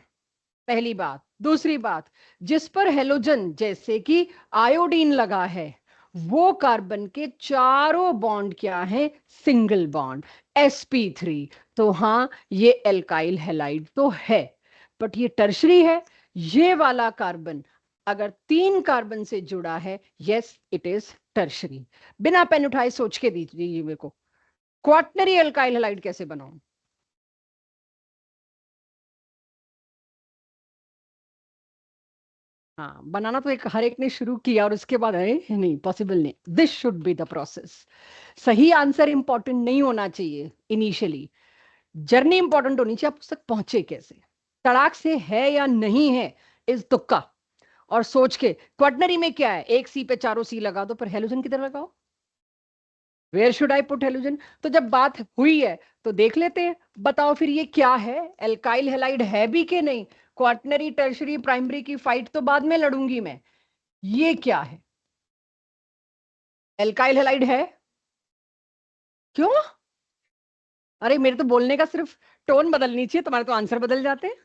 पहली बात। दूसरी बात, जिस पर हेलोजन जैसे कि आयोडीन लगा है वो कार्बन के चारों बॉन्ड क्या है? Single bond sp3। तो हाँ ये एल्काइल हैलाइड तो है, बट ये टर्शरी है। ये वाला कार्बन अगर 3 कार्बन से जुड़ा है, यस इट इज टर्शरी। बिना पेन उठाए सोच के दीजिए मेरे को, क्वाटनरी एल्काइल हैलाइड कैसे बनाऊं? हाँ, बनाना तो एक हर एक ने शुरू किया और उसके बाद नहीं पॉसिबल नहीं, this should be the process. सही आंसर इंपॉर्टेंट नहीं होना चाहिए इनिशियली, जर्नी इंपॉर्टेंट होनी चाहिए, आप उस तक पहुंचे कैसे। तड़ाक से है या नहीं है इस तुक्का, और सोच के क्वाटनरी में क्या है, एक सी पे चारों सी लगा दो, पर हेलोजन किधर लगाओ, where should I put halogen. तो जब बात हुई है तो देख लेते हैं, बताओ फिर ये क्या है, एल्काइल हेलाइड है भी कि नहीं। क्वाटनरी टर्शरी प्राइमरी की फाइट तो बाद में लड़ूंगी मैं, ये क्या है, एल्काइल हेलाइड है। क्यों, अरे मेरे तो बोलने का सिर्फ टोन बदलनी चाहिए, तुम्हारे तो आंसर बदल जाते हैं।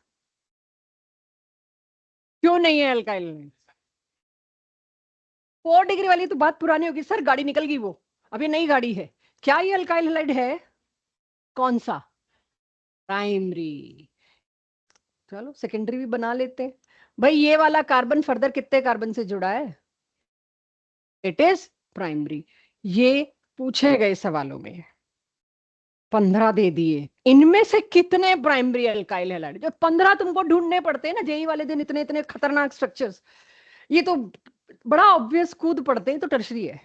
क्यों नहीं है एल्काइल, 4 डिग्री वाली तो बात पुरानी होगी सर, गाड़ी निकल गई वो, अभी नई गाड़ी है। क्या ये अल्काइल हैलाइड है, कौन सा, प्राइमरी। चलो सेकेंडरी भी बना लेते हैं। भाई ये वाला कार्बन फर्दर कितने कार्बन से जुड़ा है, इट इज प्राइमरी। ये पूछे गए सवालों में 15 दे दिए, इनमें से कितने प्राइमरी अल्काइल हैलाइड, जो 15 तुमको ढूंढने पड़ते हैं ना जेई वाले दिन, इतने इतने खतरनाक स्ट्रक्चर्स, ये तो बड़ा ऑब्वियस कूद पड़ते हैं, तो टर्शरी है।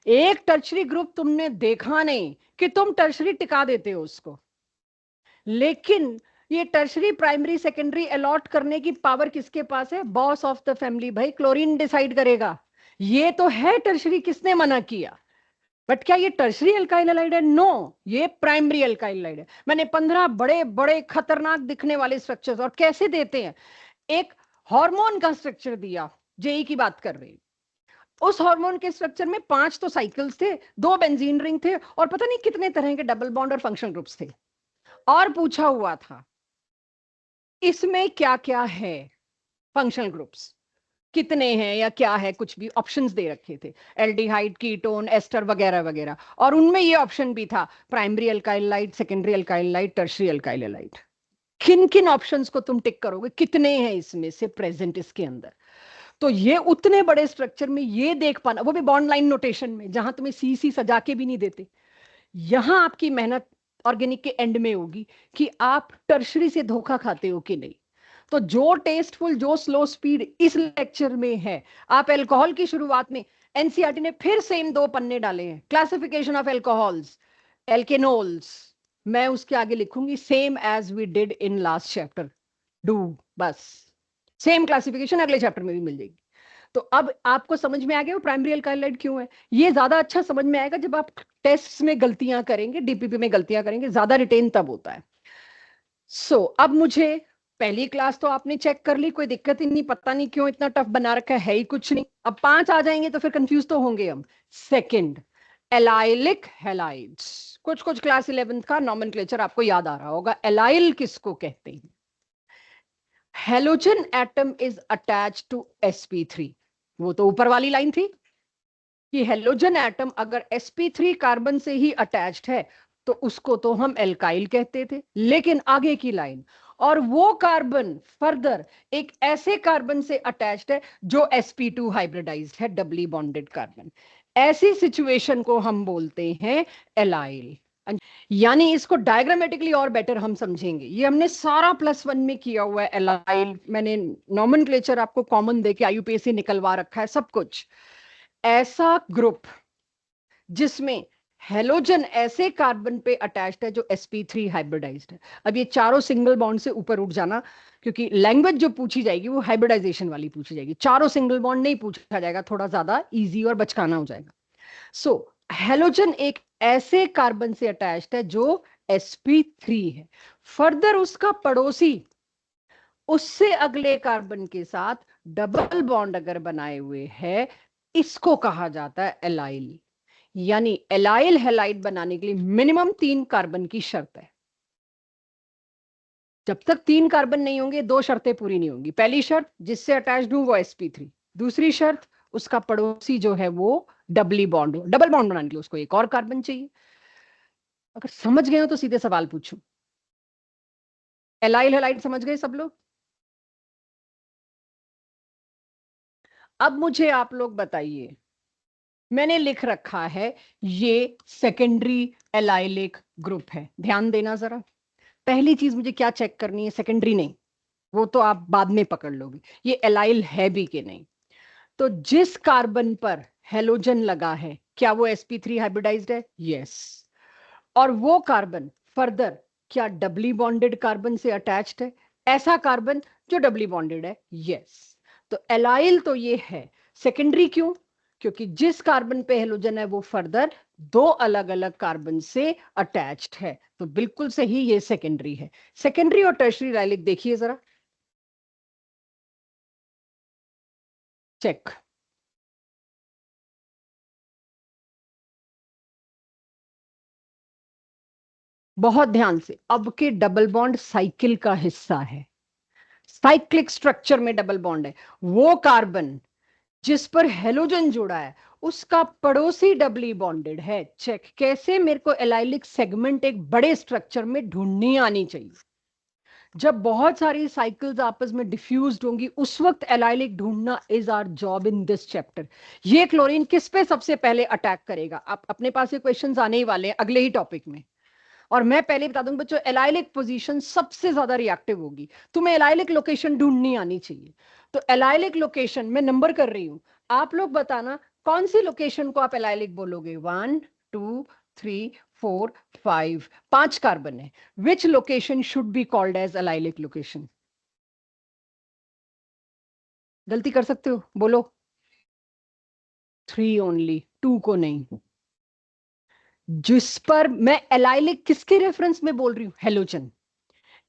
एक टर्शरी ग्रुप तुमने देखा नहीं कि तुम टर्शरी टिका देते हो उसको, लेकिन ये टर्शरी प्राइमरी सेकेंडरी अलॉट करने की पावर किसके पास है, बॉस ऑफ द फैमिली, भाई क्लोरीन डिसाइड करेगा। ये तो है टर्शरी, किसने मना किया। बट क्या ये टर्शरी अल्काइल हैलाइड है, नो, ये प्राइमरी अल्काइल हैलाइड है। मैंने 15 बड़े बड़े खतरनाक दिखने वाले स्ट्रक्चर्स, और कैसे देते हैं, एक हार्मोन का स्ट्रक्चर दिया, जेई की बात कर रहे हैं, उस हार्मोन के स्ट्रक्चर में 5 तो साइकिल्स थे, 2 बेंजीन रिंग थे, और पता नहीं कितने तरह के डबल बॉन्ड और फंक्शनल ग्रुप्स थे। और पूछा हुआ था इसमें क्या क्या है, फंक्शनल ग्रुप्स कितने हैं या क्या है, कुछ भी ऑप्शंस दे रखे थे, एल्डिहाइड कीटोन एस्टर वगैरह वगैरह, और उनमें ये ऑप्शन भी था प्राइमरी अल्काइलाइड सेकेंडरी अल्काइलाइड टर्शरी अल्काइलाइड। किन किन ऑप्शंस को तुम टिक करोगे, कितने हैं इसमें से प्रेजेंट इसके अंदर। तो ये उतने बड़े स्ट्रक्चर में ये देख पाना, वो भी बॉन्ड लाइन नोटेशन में, जहां तुम्हें सी सी सजा के भी नहीं देते, यहां आपकी मेहनत ऑर्गेनिक के एंड में होगी कि आप टर्शरी से धोखा खाते हो कि नहीं। तो जो टेस्टफुल जो स्लो स्पीड इस लेक्चर में है, आप अल्कोहल की शुरुआत में एनसीईआरटी ने फिर सेम 2 पन्ने डाले हैं, क्लासिफिकेशन ऑफ अल्कोहल्स, एल्केनोल्स, मैं उसके आगे लिखूंगी same as we did in last chapter, do, बस सेम क्लासिफिकेशन अगले चैप्टर में भी मिल जाएगी। तो अब आपको समझ में आ गया वो प्राइमरी अल्काइलाइड क्यों है। ये ज्यादा अच्छा समझ में आएगा जब आप टेस्ट्स में गलतियां करेंगे, डीपीपी में गलतियां करेंगे, ज्यादा रिटेन तब होता है। अब मुझे पहली क्लास तो आपने चेक कर ली, कोई दिक्कत ही नहीं, पता नहीं क्यों इतना टफ बना रखा है ही कुछ नहीं। अब 5 आ जाएंगे तो फिर कंफ्यूज तो होंगे हम। सेकंड, एलाइलिक हैलाइड्स, कुछ कुछ क्लास 11th का नॉमेनक्लेचर आपको याद आ रहा होगा, एलाइल किसको कहते हैं। Halogen atom is attach to sp3, वो तो ऊपर वाली लाइन थी कि हेलोजन एटम अगर sp3 कार्बन से ही अटैच्ड है तो उसको तो हम एल्काइल कहते थे, लेकिन आगे की लाइन, और वो कार्बन फर्दर एक ऐसे कार्बन से अटैच्ड है जो sp2 हाइब्रिडाइज्ड है, डबली बॉन्डेड कार्बन, ऐसी सिचुएशन को हम बोलते हैं एलाइल। यानी इसको डायग्रामेटिकली और बेटर हम समझेंगे, ये हमने सारा +1 में किया हुआ है एलाइल, मैंने नॉमेनक्लेचर आपको कॉमन देके आईयूपीएसी निकलवा रखा है सब कुछ। ऐसा ग्रुप जिसमें हेलोजन ऐसे कार्बन पे अटैच्ड है जो sp3 हाइब्रिडाइज्ड है। अब ये चारों सिंगल बॉन्ड से ऊपर उठ जाना, क्योंकि लैंग्वेज जो पूछी जाएगी वो हाइब्रिडाइजेशन वाली पूछी जाएगी, चारों सिंगल बॉन्ड नहीं पूछा जाएगा, थोड़ा ज्यादा इजी और बचकाना हो जाएगा। सो हेलोजन एक ऐसे कार्बन से अटैच्ड है जो sp3 है, फर्दर उसका पड़ोसी उससे अगले कार्बन के साथ डबल बॉन्ड अगर बनाए हुए है, इसको कहा जाता है एलाइल। यानी एलाइल हैलाइड बनाने के लिए मिनिमम 3 कार्बन की शर्त है। जब तक 3 कार्बन नहीं होंगे 2 शर्तें पूरी नहीं होंगी। पहली शर्त जिससे अटैच्ड हूं वो sp3, दूसरी शर्त उसका पड़ोसी जो है वो डबली बॉन्ड हो, डबल बॉन्ड बनाने के लिए उसको एक और कार्बन चाहिए। अगर समझ गए हो तो सीधे सवाल पूछूं, एलाइल हैलाइड समझ गए सब लोग। अब मुझे आप लोग बताइए, मैंने लिख रखा है ये सेकेंडरी एलाइलिक ग्रुप है, ध्यान देना जरा। पहली चीज मुझे क्या चेक करनी है, सेकेंडरी नहीं, वो तो आप बाद में पकड़ लोगे ये एलाइल है भी कि नहीं। तो जिस कार्बन पर हेलोजन लगा है क्या वो sp3 हाइब्रिडाइज्ड है? यस। और वो कार्बन फर्दर क्या डबली बॉन्डेड कार्बन से अटैच्ड है? ऐसा कार्बन जो डबली बॉन्डेड है, यस। तो एलाइल तो ये है। सेकेंडरी क्यों? क्योंकि जिस कार्बन पे हेलोजन है वो फर्दर दो अलग अलग कार्बन से अटैच्ड है, तो बिल्कुल सही, ये सेकेंडरी है। सेकेंडरी और टर्शरी एलाइलिक देखिए जरा, चेक। बहुत ध्यान से, अब के डबल बॉन्ड साइकिल का हिस्सा है, साइक्लिक स्ट्रक्चर में डबल बॉन्ड है। वो कार्बन जिस पर हेलोजन जुड़ा है उसका पड़ोसी डबली बॉन्डेड है, चेक। कैसे? मेरे को एलाइलिक सेगमेंट एक बड़े स्ट्रक्चर में ढूंढनी आनी चाहिए। जब बहुत सारी साइकिल्स आपस में डिफ्यूज्ड होंगी उस वक्त एलाइलिक ढूंढना is our job in this chapter. ये क्लोरीन किस पे सबसे पहले अटैक करेगा? आप अपने पास ये क्वेश्चंस आने ही वाले हैं अगले ही टॉपिक में। और मैं पहले बता दूं बच्चों, एलाइलिक पोजीशन सबसे ज्यादा रिएक्टिव होगी, तुम्हें एलाइलिक लोकेशन ढूंढनी आनी चाहिए। तो एलाइलिक लोकेशन मैं नंबर कर रही हूं, आप लोग बताना कौन सी लोकेशन को आप एलाइलिक बोलोगे। 1 2 3 4 5, 5 कार्बन है। Which location should be called as allylic location? गलती कर सकते हो, बोलो। 3 ओनली, 2 को नहीं। जिस पर मैं एलाइलिक किसके रेफरेंस में बोल रही हूं? हेलोजन।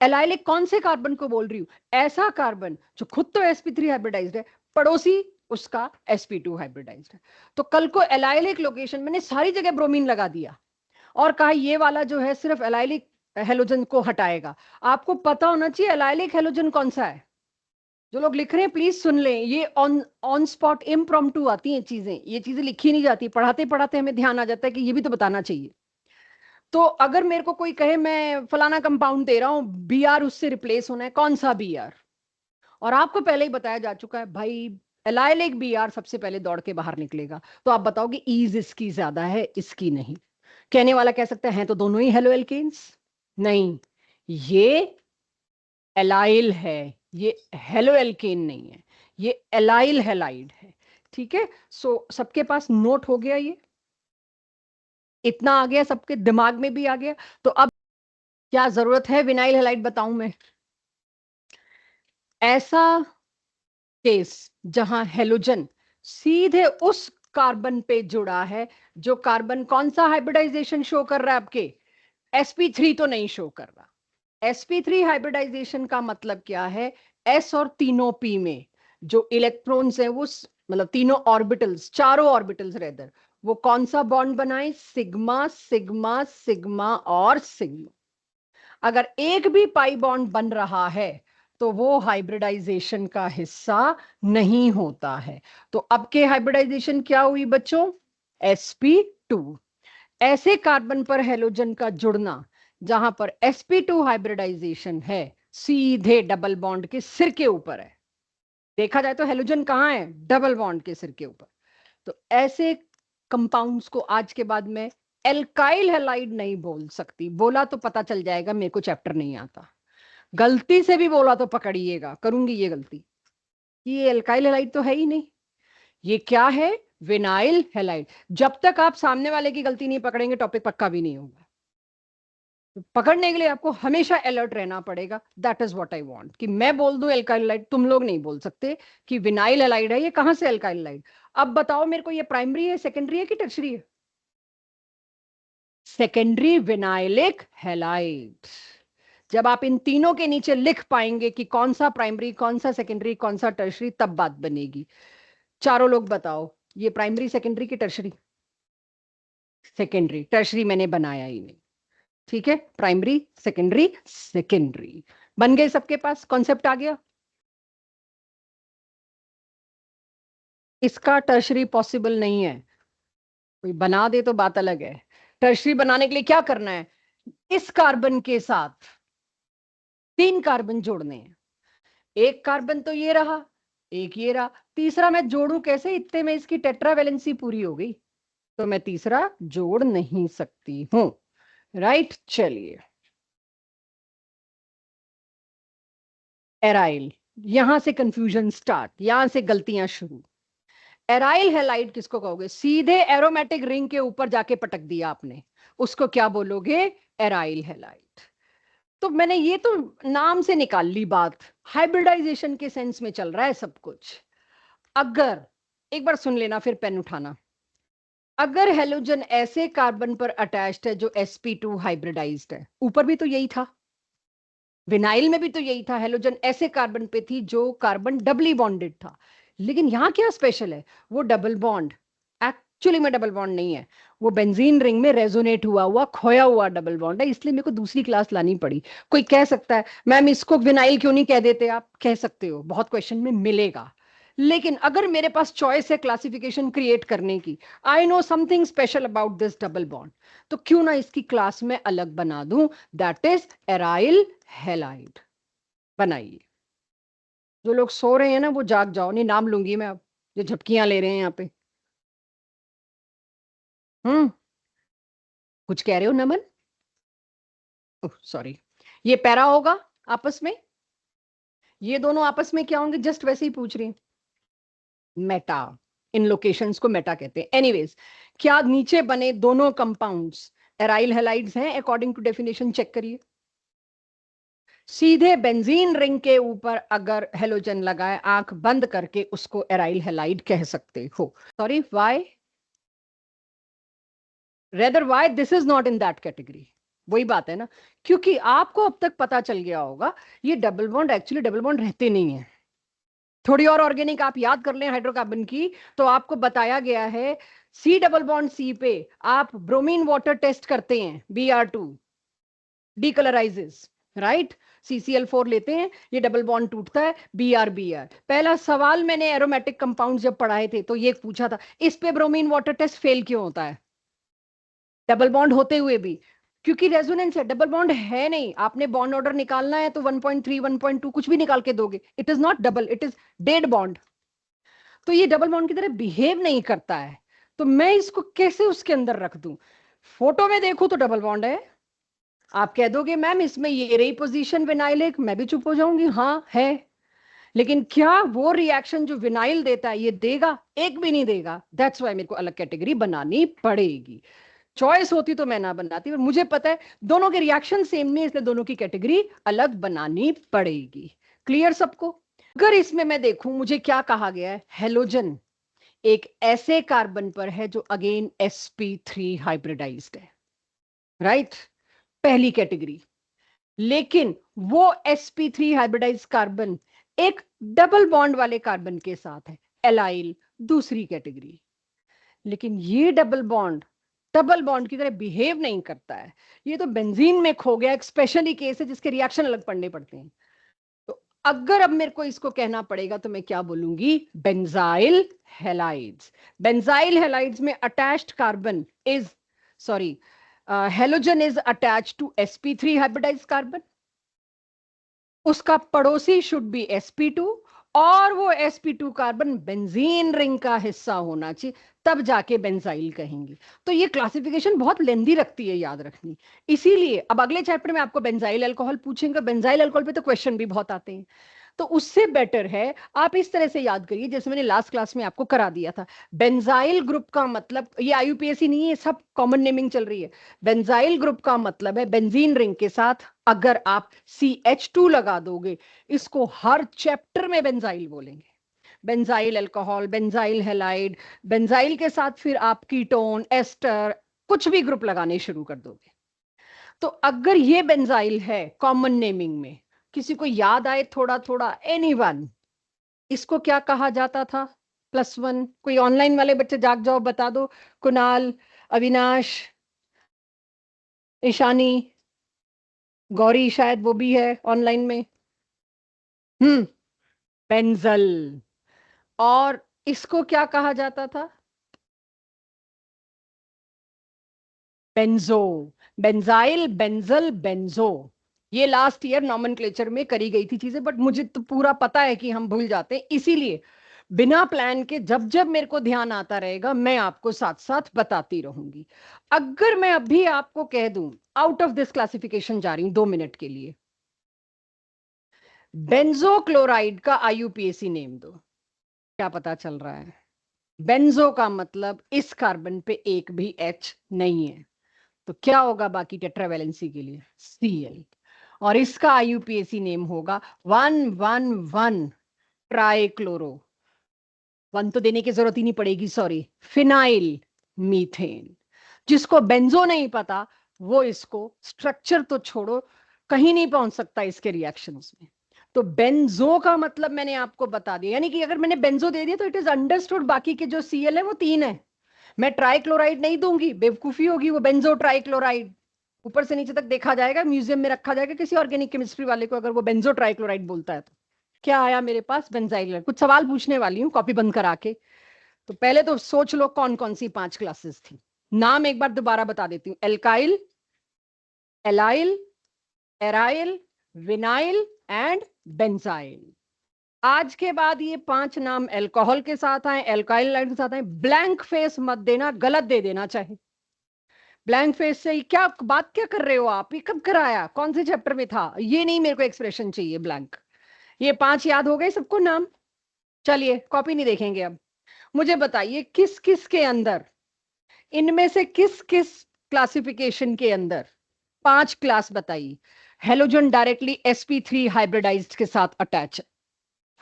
एलाइलिक कौन से कार्बन को बोल रही हूं? ऐसा कार्बन जो खुद तो sp3 हाइब्रिडाइज्ड है, पड़ोसी उसका sp2 हाइब्रिडाइज्ड है। तो कल को एलाइलिक लोकेशन मैंने सारी जगह ब्रोमीन लगा दिया और कहा ये वाला जो है सिर्फ एलाइलिक हेलोजन को हटाएगा। आपको पता होना चाहिए एलाइलिक हेलोजन कौन सा है। जो लोग लिख रहे हैं प्लीज सुन लें, ये ऑन ऑन स्पॉट इम्प्रॉम्प्टू आती हैं चीजें, ये चीजें लिखी नहीं जाती, पढ़ाते पढ़ाते हमें ध्यान आ जाता है कि ये भी तो बताना चाहिए। तो अगर मेरे को कोई कहे मैं फलाना कंपाउंड दे रहा हूं, बी आर उससे रिप्लेस होना है, कौन सा बी आर? और आपको पहले ही बताया जा चुका है भाई, एलाइलिक बी आर सबसे पहले दौड़ के बाहर निकलेगा। तो आप बताओगे ईज इसकी ज्यादा है, इसकी नहीं। कहने वाला कह सकता है तो दोनों ही हेलो एल्केन्स। नहीं, ये एलाइल है, ये हेलो एल्केन नहीं है, ये एलाइल हेलाइड है। ठीक है, सो सबके पास नोट हो गया, ये इतना आ गया, सबके दिमाग में भी आ गया। तो अब क्या जरूरत है विनाइल हेलाइड बताऊं मैं? ऐसा केस जहां हेलोजन सीधे उस कार्बन पे जुड़ा है, जो कार्बन कौन सा हाइब्रिडाइजेशन शो कर रहा है आपके? sp3 तो नहीं शो कर रहा। sp3 हाइब्रिडाइजेशन का मतलब क्या है? s और तीनों p में जो इलेक्ट्रॉन्स हैं वो मतलब तीनों ऑर्बिटल्स, चारों ऑर्बिटल्स रेदर, वो कौन सा बॉन्ड बनाए? सिग्मा सिग्मा सिग्मा और सिग्मा। अगर एक भी पाई बॉन्ड बन रहा है तो वो हाइब्रिडाइजेशन का हिस्सा नहीं होता है। तो अब के हाइब्रिडाइजेशन क्या हुई बच्चों? sp2। ऐसे कार्बन पर हेलोजन का जुड़ना जहां पर sp2 हाइब्रिडाइजेशन है सीधे डबल बॉन्ड के सिर के ऊपर है। देखा जाए तो हेलोजन कहां है? डबल बॉन्ड के सिर के ऊपर। तो ऐसे कंपाउंड्स को आज के बाद में एल्काइल हैलाइड नहीं बोल सकती। बोला तो पता चल जाएगा मेरे को चैप्टर नहीं आता, गलती से भी बोला तो पकड़िएगा, करूंगी ये गलती। ये एल्काइल हैलाइड तो है ही नहीं, ये क्या है? Vinyl halide. जब तक आप सामने वाले की गलती नहीं पकड़ेंगे टॉपिक पक्का भी नहीं होगा। तो पकड़ने के लिए आपको हमेशा अलर्ट रहना पड़ेगा। That is what I want, कि मैं बोल दूं एल्काइल हैलाइड, तुम लोग नहीं बोल सकते कि विनाइल हैलाइड है। ये कहां से एल्काइल हैलाइड? अब बताओ मेरे को, ये प्राइमरी है, सेकेंडरी है कि टर्शरी है? Secondary vinylic halide. जब आप इन तीनों के नीचे लिख पाएंगे कि कौन सा प्राइमरी, कौन सा सेकेंडरी, कौन सा टर्शरी, तब बात बनेगी। चारों लोग बताओ, ये प्राइमरी, सेकेंडरी की टर्शरी? सेकेंडरी। टर्शरी मैंने बनाया ही नहीं। ठीक है, प्राइमरी सेकेंडरी सेकेंडरी बन गए, सबके पास कॉन्सेप्ट आ गया। इसका टर्शरी पॉसिबल नहीं है, कोई बना दे तो बात अलग है। टर्शरी बनाने के लिए क्या करना है? इस कार्बन के साथ 3 कार्बन जोड़ने हैं। एक कार्बन तो ये रहा, एक ये रहा, तीसरा मैं जोड़ू कैसे? इतने में इसकी टेट्रावेलेंसी पूरी हो गई, तो मैं तीसरा जोड़ नहीं सकती हूं। राइट, चलिए एराइल, यहां से कंफ्यूजन स्टार्ट, यहां से गलतियां शुरू। एराइल हैलाइड किसको कहोगे? सीधे एरोमेटिक रिंग के ऊपर जाके पटक दिया आपने, उसको क्या बोलोगे? Aryl halide. तो मैंने ये तो नाम से निकाल ली बात, हाइब्रिडाइजेशन के सेंस में चल रहा है सब कुछ। अगर एक बार सुन लेना फिर पेन उठाना, अगर हेलोजन ऐसे कार्बन पर अटैच्ड है जो sp2 हाइब्रिडाइज्ड है, ऊपर भी तो यही था, विनाइल में भी तो यही था, हेलोजन ऐसे कार्बन पे थी जो कार्बन डबली बॉन्डेड था। लेकिन यहां क्या स्पेशल है? वो डबल बॉन्ड एक्चुअली में डबल बॉन्ड नहीं है, वो बेंजीन रिंग में रेजोनेट हुआ हुआ खोया हुआ डबल बॉन्ड है, इसलिए मेरे को दूसरी क्लास लानी पड़ी। कोई कह सकता है मैम इसको विनाइल क्यों नहीं कह देते? आप कह सकते हो, बहुत क्वेश्चन में मिलेगा। लेकिन अगर मेरे पास चॉइस है क्लासिफिकेशन क्रिएट करने की, I know something special about this double bond, तो क्यों ना इसकी क्लास में अलग बना दूं, दैट इज एराइल हैलाइड। बनाइए। जो लोग सो रहे हैं ना वो जाग जाओ, नहीं नाम लूंगी मैं अब, जो झपकियां ले रहे हैं यहाँ पे। कुछ कह रहे हो नमन? सॉरी, ये पैरा होगा आपस में, ये दोनों आपस में क्या होंगे? जस्ट वैसे ही पूछ रही हूँ। मेटा, इन लोकेशंस को मेटा कहते हैं। एनीवेज, क्या नीचे बने दोनों कंपाउंड्स एराइल हैलाइड्स हैं अकॉर्डिंग टू डेफिनेशन? चेक करिए। सीधे बेंजीन रिंग के ऊपर अगर हेलोजन लगाए, आंख बंद करके उसको एराइल हैलाइड कह सकते हो। Sorry, why? Rather why this is not in that category? वही बात है ना, क्योंकि आपको अब तक पता चल गया होगा ये double bond actually double bond रहते नहीं है। थोड़ी और ऑर्गेनिक आप याद कर लें हाइड्रोकार्बन की, तो आपको बताया गया है सी डबल बॉन्ड सी पे आप ब्रोमीन वाटर टेस्ट करते हैं, Br2 डीकलराइजेस, राइट? CCl4 लेते हैं, ये डबल बॉन्ड टूटता है, Br पहला सवाल मैंने एरोमेटिक कंपाउंड जब पढ़ाए थे तो ये पूछा था, इस पे ब्रोमीन वाटर टेस्ट फेल क्यों होता है डबल बॉन्ड होते हुए भी? क्योंकि रेजोनेंस है, डबल बॉन्ड है नहीं। आपने बॉन्ड ऑर्डर निकालना है तो 1.3 1.2 कुछ भी निकाल के दोगे, it is not double, it is dead bond. तो ये डबल बॉन्ड की तरह बिहेव नहीं करता है, तो मैं इसको कैसे उसके अंदर रख दूं? फोटो में देखूं तो डबल बॉन्ड है, आप कह दोगे मैम इसमें ये रही पोजीशन विनाइल एक, मैं भी चुप हो जाऊंगी, हाँ है। लेकिन क्या वो रिएक्शन जो विनाइल देता है ये देगा? एक भी नहीं देगा। दैट्स वाई मेरे को अलग कैटेगरी बनानी पड़ेगी। चॉइस होती तो मैं ना बनाती, पर मुझे पता है दोनों के रिएक्शन सेम नहीं, इसलिए दोनों की कैटेगरी अलग बनानी पड़ेगी। क्लियर सबको? अगर इसमें मैं देखूं मुझे क्या कहा गया है, हेलोजन एक ऐसे कार्बन पर है जो अगेन sp3 हाइब्रिडाइज्ड है, राइट? पहली कैटेगरी। लेकिन वो sp3 हाइब्रिडाइज्ड कार्बन एक डबल बॉन्ड वाले कार्बन के साथ है, एलाइल, दूसरी कैटेगरी। लेकिन ये डबल बॉन्ड की तरह बिहेव नहीं करता है, ये तो बेंजीन में खो गया, एक स्पेशली केस है जिसके रिएक्शन अलग पढ़ने पड़ते हैं। तो अगर अब मेरे को इसको कहना पड़ेगा तो मैं क्या बोलूंगी? Benzyl halides. बेंजाइल हैलाइड्स में attached carbon is, sorry, halogen is attached to sp3 hybridized carbon, उसका पड़ोसी शुड बी sp2, और वो sp2 कार्बन बेंजीन रिंग का हिस्सा होना चाहिए, तब जाके बेंजाइल कहेंगे। तो ये क्लासिफिकेशन बहुत लेंदी रखती है याद रखनी, इसीलिए अब अगले चैप्टर में आपको बेंजाइल अल्कोहल पूछेंगे, बेंजाइल अल्कोहल पे तो क्वेश्चन भी बहुत आते हैं। तो उससे बेटर है आप इस तरह से याद करिए जैसे मैंने लास्ट क्लास में आपको करा दिया था। बेंजाइल ग्रुप का मतलब, ये IUPAC नहीं है, सब कॉमन नेमिंग चल रही है। बेंजाइल ग्रुप का मतलब है बेंजीन रिंग के साथ अगर आप CH2 लगा दोगे, इसको हर चैप्टर में बेंजाइल बोलेंगे। Benzyl alcohol, benzyl halide, benzyl के साथ फिर आप कीटोन, एस्टर, कुछ भी ग्रुप लगाने शुरू कर दोगे। तो अगर ये बेंजाइल है कॉमन नेमिंग में, किसी को याद आए थोड़ा थोड़ा, एनीवन, इसको क्या कहा जाता था? +1, कोई ऑनलाइन वाले बच्चे जाग जाओ बता दो, कुणाल, अविनाश, ईशानी, गौरी, शायद वो भी है ऑनलाइन में। बेंजल। और इसको क्या कहा जाता था? बेंजो। बेंजाइल, बेंजल, बेंजो, ये लास्ट ईयर नॉमेनक्लेचर में करी गई थी चीजें, बट मुझे तो पूरा पता है कि हम भूल जाते हैं, इसीलिए बिना प्लान के जब जब मेरे को ध्यान आता रहेगा मैं आपको साथ साथ बताती रहूंगी। अगर मैं अभी आपको कह दूं आउट ऑफ दिस क्लासिफिकेशन जा रही हूं 2 मिनट के लिए, बेंजोक्लोराइड का आईयूपीएसी नेम दो। क्या पता चल रहा है? बेंजो का मतलब इस कार्बन पे एक भी H नहीं है, तो क्या होगा बाकी टेट्रावैलेंसी के लिए? Cl। और इसका आईयूपीएसी नेम होगा 111 ट्राइक्लोरो, 1 तो देने की जरूरत ही नहीं पड़ेगी, सॉरी, फिनाइल मीथेन। जिसको बेंजो नहीं पता वो इसको स्ट्रक्चर तो छोड़ो कहीं नहीं पहुंच सकता इसके रिएक्शंस में। तो बेंजो का मतलब मैंने आपको बता दिया, यानी कि अगर मैंने बेंजो दे दिया तो इट इज अंडरस्टूड बाकी के जो Cl है वो 3 है। मैं ट्राइक्लोराइड नहीं दूंगी, बेवकूफी होगी, वो बेंजो ट्राइक्लोराइड ऊपर से नीचे तक देखा जाएगा, म्यूजियम में रखा जाएगा किसी ऑर्गेनिक केमिस्ट्री वाले को अगर वो बेंजो ट्राइक्लोराइड बोलता है तो। क्या आया मेरे पास? बेंजाइल। कुछ सवाल पूछने वाली हूँ कॉपी बंद करा के। तो पहले तो सोच लो कौन कौन सी 5 क्लासेस थी। नाम एक बार दोबारा बता देती हूँ। Alkyl, allyl, aryl, vinyl and benzyl. आज के बाद ये 5 नाम अल्कोहल के साथ आए, एल्काइल लाइट के साथ आए, ब्लैंक फेस मत देना, गलत दे देना चाहे। ब्लैंक फेस से क्या बात क्या कर रहे हो आप? ये कब कराया? कौन से चैप्टर में था? ये नहीं, मेरे को एक्सप्रेशन चाहिए ब्लैंक। ये 5 याद हो गए सबको नाम? चलिए कॉपी नहीं देखेंगे अब। मुझे बताइए किस किस के अंदर, इनमें से किस किस क्लासिफिकेशन के अंदर 5 क्लास बताइए हेलोजन डायरेक्टली sp3 हाइब्रिडाइज्ड के साथ अटैच है?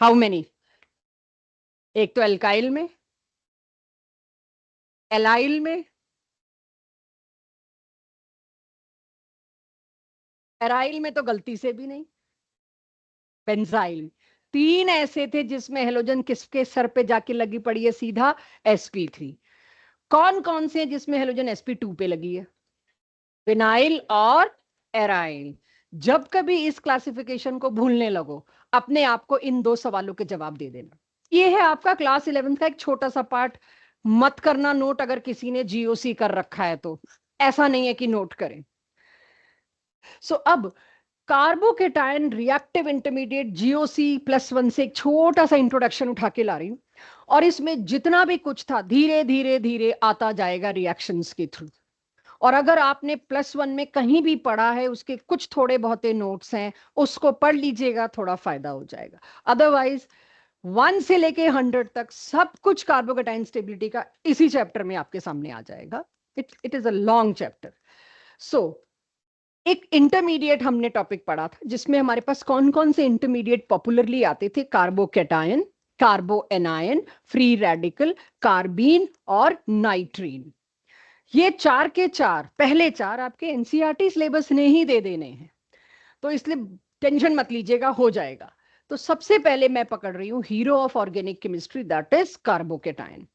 How many? एक तो एल्काइल में, एलाइल में, एराइल में तो गलती से भी नहीं, बेंजाइल में। 3 ऐसे थे जिसमें हेलोजन किसके सर पे जाके लगी पड़ी है सीधा? sp3। कौन कौन से जिसमें हेलोजन sp2 पे लगी है? विनाइल और एराइल। जब कभी इस क्लासिफिकेशन को भूलने लगो अपने आप को इन 2 सवालों के जवाब दे देना। ये है आपका क्लास 11 का एक छोटा सा पार्ट। मत करना नोट अगर किसी ने जीओसी कर रखा है तो, ऐसा नहीं है कि नोट करें। सो अब कार्बोकेटायन रिएक्टिव इंटरमीडिएट जीओसी +1 से एक छोटा सा इंट्रोडक्शन उठा के ला रही हूं, और इसमें जितना भी कुछ था धीरे धीरे धीरे आता जाएगा रिएक्शंस के थ्रू। और अगर आपने +1 में कहीं भी पढ़ा है उसके कुछ थोड़े बहुत नोट्स हैं, उसको पढ़ लीजिएगा, थोड़ा फायदा हो जाएगा। अदरवाइज 1 से लेके 100 तक सब कुछ कार्बोकेटाइन स्टेबिलिटी का इसी चैप्टर में आपके सामने आ जाएगा। It is a long chapter. So एक इंटरमीडिएट हमने टॉपिक पढ़ा था जिसमें हमारे पास कौन कौन से इंटरमीडिएट पॉपुलरली आते थे? Carbocation, कार्बो anion, free radical, carbene और नाइट्रीन। ये 4 के 4 पहले 4 आपके एनसीईआरटी सिलेबस ने ही दे देने हैं, तो इसलिए टेंशन मत लीजिएगा, हो जाएगा। तो सबसे पहले मैं पकड़ रही हूं hero of organic chemistry, that is carbocation.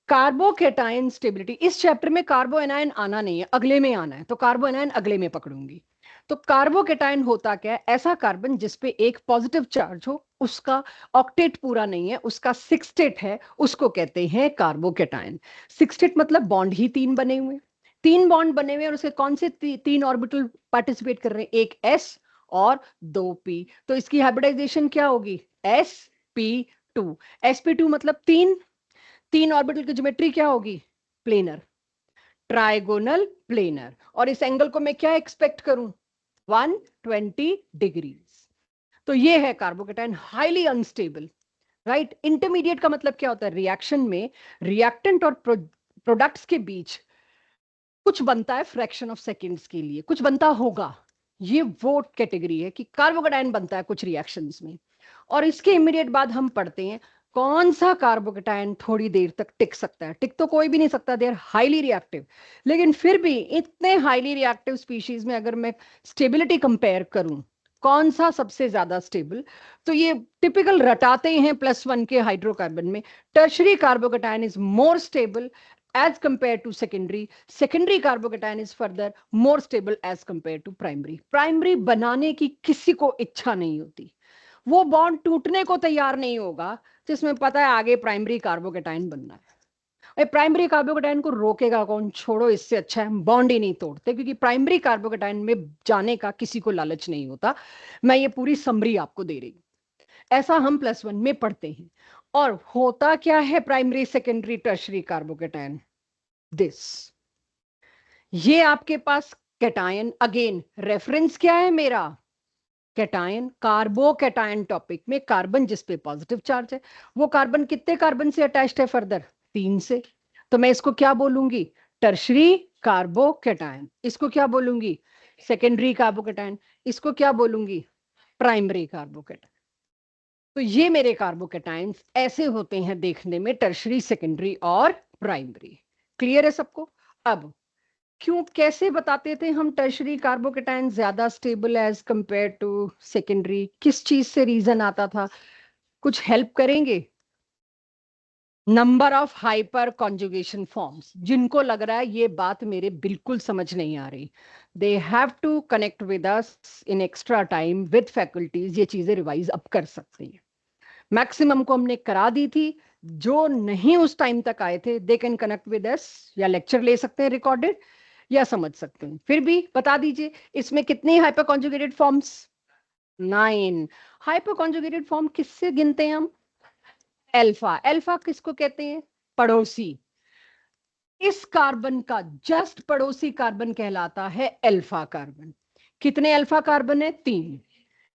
Carbocation stability, इस चैप्टर में कार्बो एनायन आना नहीं है, अगले में आना है, तो कार्बो एनायन अगले में पकड़ूंगी। तो कार्बोकेटायन होता क्या है? ऐसा कार्बन जिसपे एक पॉजिटिव चार्ज हो, उसका ऑक्टेट पूरा नहीं है, उसका सिक्सटेट है, उसको कहते हैं कार्बोकेटायन। सिक्सटेट मतलब बॉन्ड ही 3 बने हुए, 3 बॉन्ड बने हुए, और उसके कौन से 3 ऑर्बिटल पार्टिसिपेट कर रहे हैं? एक S और 2 P। तो इसकी हाइब्रिडाइजेशन क्या होगी? sp2। sp2 मतलब 3 ऑर्बिटल की ज्योमेट्री क्या होगी? Planar, trigonal planar. और इस एंगल को मैं क्या एक्सपेक्ट करूं? 120 डिग्रीज। तो ये है carbocation, highly unstable. Right. Intermediate का मतलब क्या होता है? रिएक्शन में रिएक्टेंट और प्रोडक्ट्स के बीच कुछ बनता है फ्रैक्शन ऑफ सेकेंड्स के लिए, कुछ बनता होगा। ये वो कैटेगरी है कि कार्बोकेटायन बनता है कुछ रिएक्शंस में। और इसके इमीडिएट बाद हम पढ़ते हैं कौन सा कार्बोकेटायन थोड़ी देर तक टिक सकता है। टिक तो कोई भी नहीं सकता, दे आर हाईली रिएक्टिव। लेकिन फिर भी इतने हाईली रिएक्टिव स्पीशीज में अगर मैं स्टेबिलिटी कंपेयर करूं कौन सा सबसे ज्यादा स्टेबल, तो ये टिपिकल रटाते हैं +1 के हाइड्रोकार्बन में। Tertiary carbocation is more stable as compared to secondary carbocation is further more stable as compared to primary बनाने की किसी को इच्छा नहीं होती, वो बॉन्ड टूटने को तैयार नहीं होगा जिसमें पता है आगे प्राइमरी कार्बोकेटाइन बनना है। प्राइमरी कार्बोकेटाइन को रोकेगा कौन? छोड़ो, इससे अच्छा है बॉन्ड ही नहीं तोड़ते, क्योंकि प्राइमरी कार्बोकेटाइन में जाने का किसी को लालच नहीं होता। मैं ये पूरी समरी आपको दे रही हूँ, ऐसा हम +1 में पढ़ते हैं। और होता क्या है primary secondary tertiary carbocation? This, ये आपके पास कैटायन, अगेन रेफरेंस क्या है मेरा? कैटायन, कार्बोकैटायन टॉपिक में कार्बन जिस पे पॉजिटिव चार्ज है, वो कार्बन कितने कार्बन से अटैच्ड है फर्दर? 3 से। तो मैं इसको क्या बोलूंगी? Tertiary carbocation. इसको क्या बोलूंगी? Secondary carbocation. इसको क्या बोलूंगी? Primary carbocation. तो ये मेरे कार्बोकैटायंस ऐसे होते हैं देखने में, टर्शरी, सेकेंडरी और प्राइमरी। क्लियर है सबको? अब क्यों, कैसे बताते थे हम टर्शरी कार्बोकैटायन ज्यादा stable as compare to secondary? किस चीज से रीजन आता था? कुछ हेल्प करेंगे? Number of hyperconjugation forms. जिनको लग रहा है ये बात मेरे बिल्कुल समझ नहीं आ रही, they have to connect with us in extra time with faculties, ये चीजें रिवाइज अब कर सकते हैं। मैक्सिमम को हमने करा दी थी। जो नहीं उस टाइम तक आए थे, दे कैन कनेक्ट विद अस, या लेक्चर ले सकते हैं रिकॉर्डेड, या समझ सकते हैं। फिर भी बता दीजिए, इसमें कितनी hyper conjugated forms? 9 hyper conjugated form. किससे गिनते हैं हम? अल्फा। अल्फा किसको कहते हैं? पड़ोसी। इस कार्बन का जस्ट पड़ोसी कार्बन कहलाता है अल्फा कार्बन। कितने अल्फा कार्बन है? 3।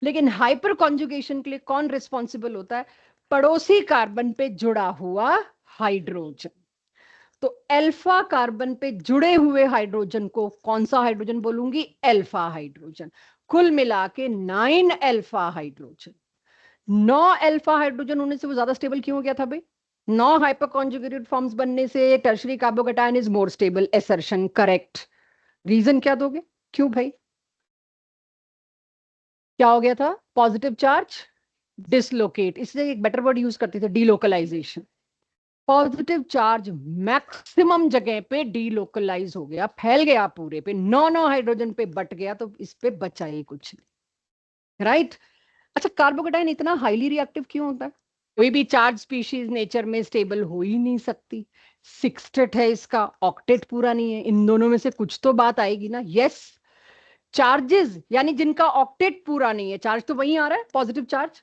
लेकिन हाइपर कॉन्जुगेशन के लिए कौन रिस्पॉन्सिबल होता है? पड़ोसी कार्बन पे जुड़ा हुआ हाइड्रोजन। तो अल्फा कार्बन पे जुड़े हुए हाइड्रोजन को कौन सा हाइड्रोजन बोलूंगी? Alpha hydrogen. कुल मिला के 9 अल्फा हाइड्रोजन। 9 अल्फा हाइड्रोजन होने से वो ज्यादा स्टेबल क्यों हो गया था भाई? 9 हाइपर कॉन्जुगेटेड फॉर्म्स बनने से tertiary carbocation is more stable. Assertion correct. Reason क्या दोगे? क्यों भाई? क्या हो गया था? Positive charge dislocate. इसलिए एक बेटर वर्ड यूज करते थे, डीलोकलाइजेशन। पॉजिटिव चार्ज मैक्सिमम जगह पे डीलोकलाइज हो गया, फैल गया पूरे पे, 9 हाइड्रोजन पे बट गया, तो इस पे बचा ही कुछ नहीं। राइट? अच्छा, कार्बोकैटायन इतना हाईली रिएक्टिव क्यों होता है? कोई भी चार्ज स्पीशीज नेचर में स्टेबल हो ही नहीं सकती। सिक्सटेट है इसका, ऑक्टेट पूरा नहीं है। इन दोनों में से कुछ तो बात आएगी ना? यस। चार्जेस यानी जिनका ऑक्टेट पूरा नहीं है, चार्ज तो वहीं आ रहा है, पॉजिटिव चार्ज,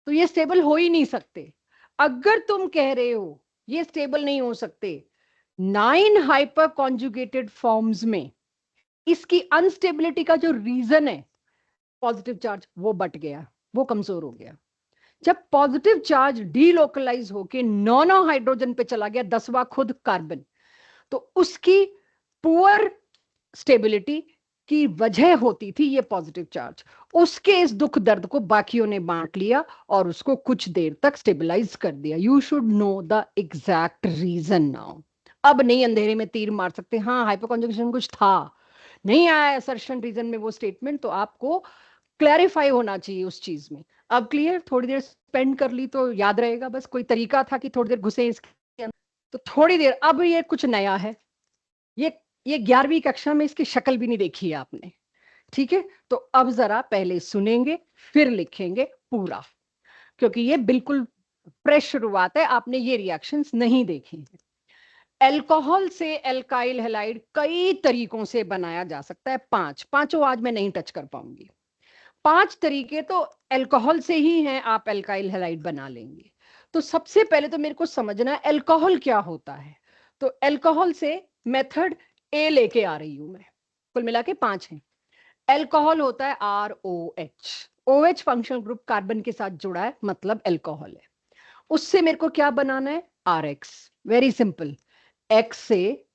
तो ये स्टेबल हो ही नहीं सकते। अगर तुम कह रहे हो ये स्टेबल नहीं हो सकते, 9 हाइपर कॉन्जुगेटेड फॉर्म्स में इसकी अनस्टेबिलिटी का जो रीजन है पॉजिटिव चार्ज, वो बट गया, वो कमजोर हो गया। जब पॉजिटिव चार्ज डीलोकलाइज होके 9 हाइड्रोजन पे चला गया, 10वां खुद कार्बन, तो उसकी पुअर स्टेबिलिटी की वजह होती थी ये पॉजिटिव चार्ज। उसके इस दुख दर्द को बाकियों ने बांट लिया और उसको कुछ देर तक स्टेबलाइज कर दिया। You should know the exact reason now. अब नहीं अंधेरे में तीर मार सकते, हाँ हाइपर कॉन्जुगेशन कुछ था, नहीं आया असर्शन रीजन में वो स्टेटमेंट, तो आपको क्लैरिफाई होना चाहिए उस चीज में। अब क्लियर? थोड़ी देर स्पेंड कर ली तो याद रहेगा, बस कोई तरीका था कि थोड़ी देर घुसे इसके अंदर, तो थोड़ी देर। अब ये कुछ नया है, ये ये 11वीं कक्षा में इसकी शक्ल भी नहीं देखी है आपने, ठीक है? तो अब जरा पहले सुनेंगे फिर लिखेंगे पूरा, क्योंकि ये बिल्कुल फ्रेश शुरुआत है, आपने ये रिएक्शंस नहीं देखे हैं। अल्कोहल से एल्काइल हैलाइड कई तरीकों से बनाया जा सकता है, पांचों आज मैं नहीं टच कर पाऊंगी। 5 तरीके तो अल्कोहल से ही हैं, आप एल्काइल हैलाइड बना लेंगे। तो सबसे पहले तो मेरे को समझना है अल्कोहल क्या होता है। तो अल्कोहल से मेथड ए लेके आ रही हूं मैं, कुल मिला के 5 हैं। अल्कोहल होता है ROH। OH functional group carbon के साथ जुड़ा है, मतलब अल्कोहल है। उससे मेरे को क्या बनाना है? RX। वेरी सिंपल, X से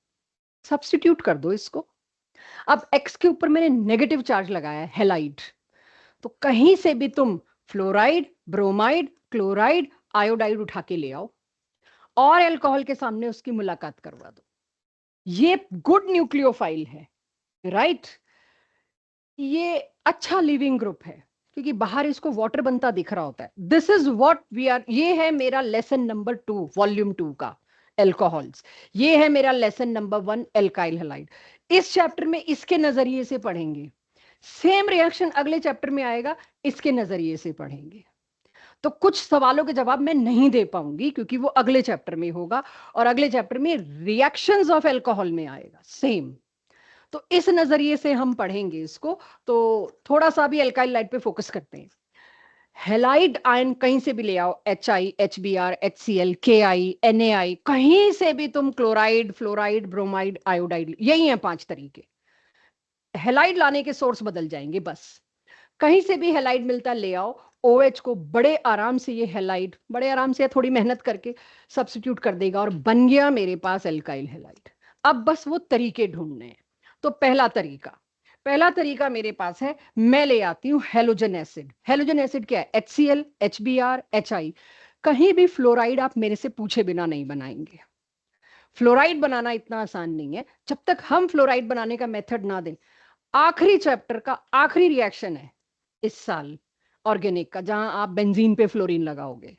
सब्स्टिट्यूट कर दो इसको। अब X के ऊपर मैंने नेगेटिव चार्ज लगाया है, हैलाइड, तो कहीं से भी तुम फ्लोराइड, ब्रोमाइड, क्लोराइड, आयोडाइड उठा के ले आओ और अल्कोहल के सामने उसकी मुलाकात करवा दो। ये गुड न्यूक्लियोफाइल है, राइट? ये अच्छा लिविंग ग्रुप है, क्योंकि बाहर इसको वाटर बनता दिख रहा होता है। This is what we are, ये है मेरा लेसन नंबर 2 वॉल्यूम 2 का एल्कोहल्स। ये है मेरा लेसन नंबर 1 एल्काइल हैलाइड। इस चैप्टर में इसके नजरिए से पढ़ेंगे, सेम रिएक्शन अगले चैप्टर में आएगा, इसके नजरिए से पढ़ेंगे। तो कुछ सवालों के जवाब मैं नहीं दे पाऊंगी क्योंकि वो अगले चैप्टर में होगा, और अगले चैप्टर में रिएक्शंस ऑफ अल्कोहल में आएगा सेम। तो इस नजरिए से हम पढ़ेंगे इसको। तो थोड़ा सा भी अल्काइल लाइट पे फोकस करते हैं। हेलाइड आयन कहीं से भी ले आओ, HI, HBr, HCl, KI, NaI, कहीं से भी तुम क्लोराइड, फ्लोराइड, ब्रोमाइड, आयोडाइड, यही है 5 तरीके। हेलाइड लाने के सोर्स बदल जाएंगे बस। कहीं से भी हेलाइड मिलता ले आओ, OH को बड़े आराम से ये हेलाइड, बड़े आराम से या थोड़ी मेहनत करके सब्स्टिट्यूट कर देगा और बन गया मेरे पास एल्काइल हेलाइड। अब बस वो तरीके ढूंढने हैं। तो पहला तरीका मेरे पास है, मैं ले आती हूँ हेलोजन एसिड। हेलोजन एसिड क्या है? HCl, HBr, HI। कहीं भी फ्लोराइड आप मेरे से पूछे बिना नहीं बनाएंगे। फ्लोराइड बनाना इतना आसान नहीं है, जब तक हम फ्लोराइड बनाने का मेथड ना दें। आखिरी चैप्टर का आखिरी रिएक्शन है इस साल ऑर्गेनिक का, जहां आप बेंजीन पे फ्लोरीन लगाओगे।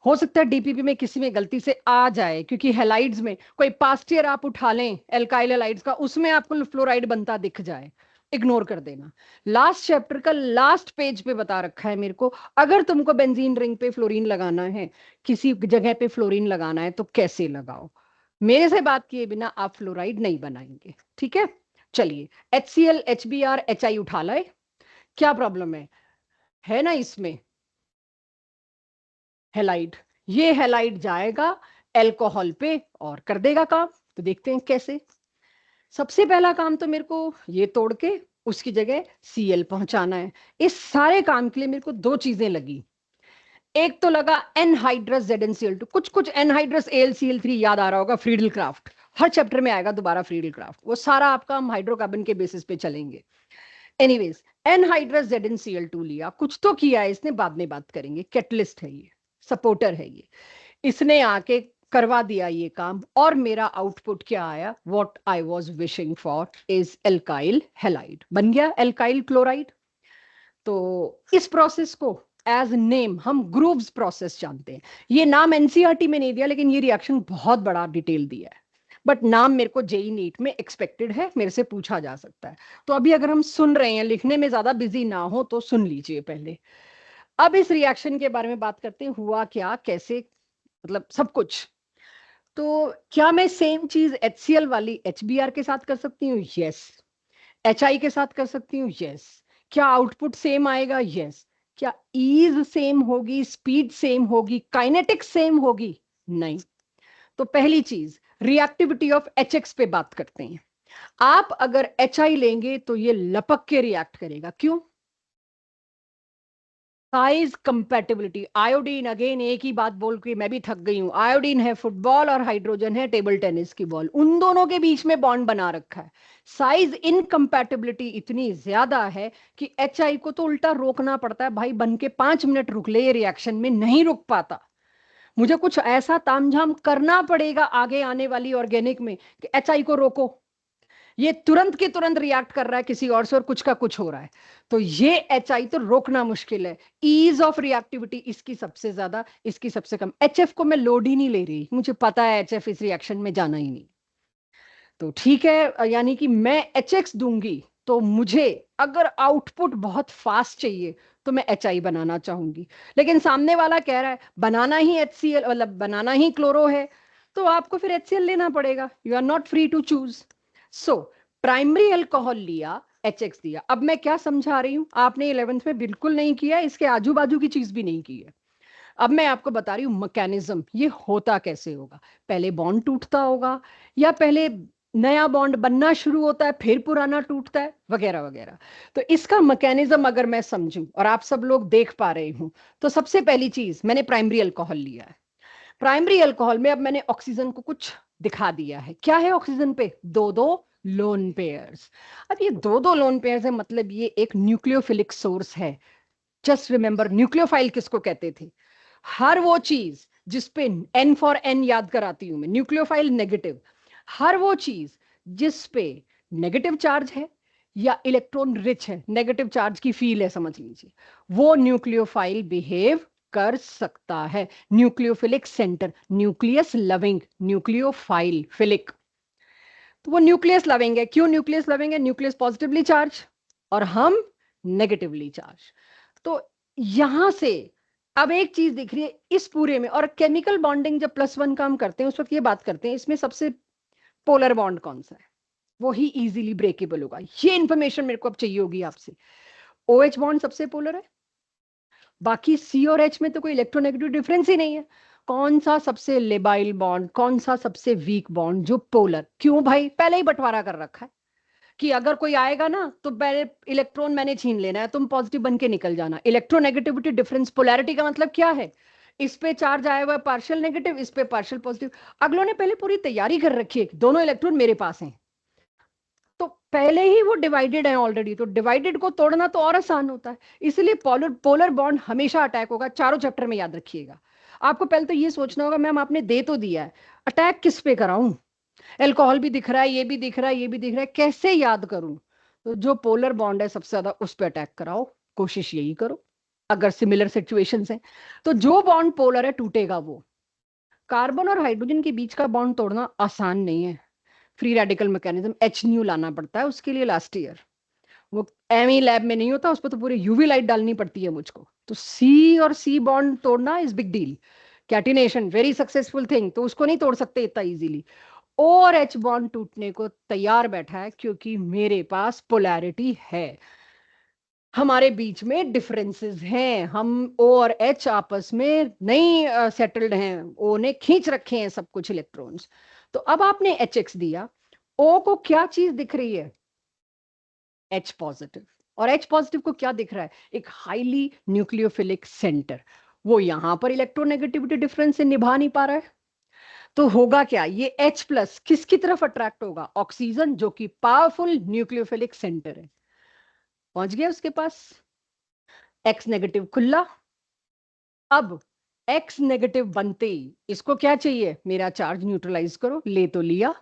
हो सकता है डीपीपी में किसी में गलती से आ जाए, क्योंकि हेलाइड्स में कोई पास्ट ईयर आप उठा लें एल्काइल हेलाइड्स का, उसमें आपको फ्लोराइड बनता दिख जाए, इग्नोर कर देना। लास्ट चैप्टर का लास्ट पेज पे बता रखा है मेरे को, अगर तुमको बेंजीन रिंग पे फ्लोरीन लगाना है, किसी जगह पे फ्लोरीन लगाना है, तो कैसे लगाओ। मेरे से बात किए बिना आप फ्लोराइड नहीं बनाएंगे, ठीक है। चलिए, HCl, HBr, HI उठा लाए, क्या प्रॉब्लम है ना इसमें हेलाइड। ये हेलाइड जाएगा एल्कोहल पे और कर देगा काम। तो देखते हैं कैसे। सबसे पहला काम तो मेरे को ये तोड़ के उसकी जगह Cl पहुंचाना है। इस सारे काम के लिए मेरे को दो चीजें लगी। एक तो लगा एनहाइड्रस ZnCl2, कुछ कुछ एनहाइड्रस AlCl3 याद आ रहा होगा, फ्रीडल क्राफ्ट, हर चैप्टर में आएगा दोबारा फ्रीडल क्राफ्ट, वो सारा आपका हम हाइड्रोकार्बन के बेसिस पे चलेंगे। एनीवेज, एनहाइड्रस ZnCl2 लिया, कुछ तो किया है इसने, बाद में बात करेंगे। कैटलिस्ट है ये, सपोर्टर है ये, इसने आके करवा दिया ये काम, और मेरा आउटपुट क्या आया? What I was wishing for is alkyl halide, बन गया एल्काइल क्लोराइड। तो इस प्रोसेस को एज नेम हम ग्रूव्स प्रोसेस जानते हैं। ये नाम एनसीईआरटी में नहीं दिया, लेकिन ये रिएक्शन बहुत बड़ा डिटेल दिया है, बट नाम मेरे को जेई नीट में एक्सपेक्टेड है, मेरे से पूछा जा सकता है। तो अभी अगर हम सुन रहे हैं, लिखने में ज्यादा बिजी ना हो तो सुन लीजिए पहले। अब इस रिएक्शन के बारे में बात करते हैं, हुआ क्या, कैसे, मतलब सब कुछ। तो क्या मैं सेम चीज HCl वाली HBr के साथ कर सकती हूँ? यस। HI के साथ कर सकती हूँ? यस। क्या आउटपुट सेम आएगा? यस। क्या ईज सेम होगी, स्पीड सेम होगी, काइनेटिक्स सेम होगी? नहीं। तो पहली चीज, रिएक्टिविटी ऑफ HX पे बात करते हैं। आप अगर HI लेंगे तो ये लपक के रिएक्ट करेगा। क्यों? Size compatibility. आयोडीन, अगेन एक ही बात बोल के मैं भी थक गई हूं। आयोडीन है फुटबॉल और हाइड्रोजन है टेबल टेनिस की बॉल, उन दोनों के बीच में बॉन्ड बना रखा है। साइज इनकम्पैटिबिलिटी इतनी ज्यादा है कि HI को तो उल्टा रोकना पड़ता है, भाई बन के 5 मिनट रुक ले, ये रिएक्शन में नहीं रुक पाता। मुझे कुछ ऐसा तामझाम करना पड़ेगा आगे आने वाली ऑर्गेनिक में कि HI को रोको। ये तुरंत के तुरंत रिएक्ट कर रहा है किसी और से, और कुछ का कुछ हो रहा है। तो ये HI तो रोकना मुश्किल है। ईज ऑफ रिएक्टिविटी इसकी सबसे ज्यादा, इसकी सबसे कम। HF को मैं लोड ही नहीं ले रही, मुझे पता है HF इस रिएक्शन में जाना ही नहीं। तो ठीक है, यानी कि मैं HX दूंगी, तो मुझे अगर आउटपुट बहुत फास्ट चाहिए तो मैं HI बनाना चाहूंगी। लेकिन सामने वाला कह रहा है बनाना ही HCl, मतलब बनाना ही क्लोरो है, तो आपको फिर HCl लेना पड़ेगा। You are not free to choose. So primary alcohol लिया, HX दिया। अब मैं क्या समझा रही हूं, आपने 11th में बिल्कुल नहीं किया, इसके आजू बाजू की चीज भी नहीं की है। अब मैं आपको बता रही हूँ मैकेनिज्म, ये होता कैसे होगा। पहले बॉन्ड टूटता होगा, या पहले नया बॉन्ड बनना शुरू होता है, फिर पुराना टूटता है, वगैरह वगैरह। तो इसका मैकेनिज्म अगर मैं समझूं और आप सब लोग देख पा रहे हूं, तो सबसे पहली चीज, मैंने प्राइमरी अल्कोहल लिया है। प्राइमरी अल्कोहल में अब मैंने ऑक्सीजन को कुछ दिखा दिया है। क्या है ऑक्सीजन पे? दो दो लोन पेयर्स। अब ये दो दो लोन पेयर्स है, मतलब ये एक न्यूक्लियोफिलिक सोर्स है। जस्ट रिमेंबर, न्यूक्लियोफाइल किसको कहते थे? हर वो चीज जिसपे N फॉर N याद कराती हूं मैं, न्यूक्लियोफाइल नेगेटिव। हर वो चीज जिसपे नेगेटिव चार्ज है या इलेक्ट्रॉन रिच है, नेगेटिव चार्ज की फील है समझ लीजिए, वो न्यूक्लियोफाइल बिहेव कर सकता है। Nucleophilic centre, nucleus loving, nucleophile philic. तो वो न्यूक्लियस लविंग है। क्यों न्यूक्लियस लविंग है? न्यूक्लियस पॉजिटिवली चार्ज और हम नेगेटिवली चार्ज। तो यहां से अब एक चीज दिख रही है इस पूरे में। और केमिकल बॉन्डिंग जब +1 का हम करते हैं उस वक्त ये बात करते हैं इसमें सबसे पोलर बॉन्ड कौन सा है, वो ही इजीली ब्रेकेबल होगा। ये इंफॉर्मेशन मेरे को अब चाहिए होगी आपसे। OH बॉन्ड सबसे पोलर है, बाकी C और H में तो कोई इलेक्ट्रोनेगेटिव डिफरेंस ही नहीं है। कौन सा सबसे लेबाइल बॉन्ड, कौन सा सबसे वीक बॉन्ड जो पोलर? क्यों भाई? पहले ही बंटवारा कर रखा है। कि अगर कोई आएगा ना तो पहले इलेक्ट्रॉन मैंने छीन लेना है, तुम पॉजिटिव बन के निकल जाना। इलेक्ट्रोनेगेटिविटी डिफरेंस, पोलैरिटी का मतलब क्या है, इस पे चार्ज आया हुआ पार्शियल नेगेटिव, इस पे पार्शियल पॉजिटिव। अगलों ने पहले पूरी तैयारी कर रखी है, दोनों इलेक्ट्रॉन मेरे पास हैं, तो पहले ही वो डिवाइडेड है ऑलरेडी, तो डिवाइडेड को तोड़ना तो और आसान होता है। इसलिए पोलर पोलर बॉन्ड हमेशा अटैक होगा, चारों चैप्टर में याद रखिएगा। आपको पहले तो ये सोचना होगा मैम आपने दे तो दिया है, अटैक किस पे कराऊं, अल्कोहल भी दिख रहा है, ये भी दिख रहा है, ये भी दिख रहा है, कैसे याद करूं। तो जो पोलर बॉन्ड है सबसे ज्यादा उस पर अटैक कराओ, कोशिश यही करो अगर सिमिलर सिचुएशंस हैं। तो जो बॉन्ड पोलर है टूटेगा वो। कार्बन और हाइड्रोजन के बीच का बॉन्ड तोड़ना आसान नहीं है, free radical mechanism H new लाना पड़ता है उसके लिए लास्ट ईयर, वो एमई लैब में नहीं होता, उस पर तो पूरी यूवी लाइट डालनी पड़ती है मुझको। तो सी और सी बॉन्ड तोड़ना is big deal, catenation very successful thing, तो उसको नहीं तोड़ सकते इतना इजीली। और एच बॉन्ड टूटने को तैयार बैठा है क्योंकि मेरे पास पोलैरिटी है, हमारे बीच में डिफरेंसेस हैं, हम ओ और एच आपस में नहीं सेटल्ड हैं, ओ ने खींच रखे हैं सब कुछ इलेक्ट्रॉन्स। तो अब आपने एच एक्स दिया, ओ को क्या चीज दिख रही है, एच पॉजिटिव। और एच पॉजिटिव को क्या दिख रहा है, एक हाईली न्यूक्लियोफिलिक सेंटर, वो यहां पर इलेक्ट्रोनेगेटिविटी डिफरेंस से निभा नहीं पा रहा है। तो होगा क्या, ये H प्लस किसकी तरफ अट्रैक्ट होगा, ऑक्सीजन, जो कि पावरफुल न्यूक्लियोफिलिक सेंटर है, पहुंच गया उसके पास। X नेगेटिव खुला। अब X नेगेटिव बनते ही इसको क्या चाहिए, मेरा चार्ज न्यूट्रलाइज करो, ले तो लिया।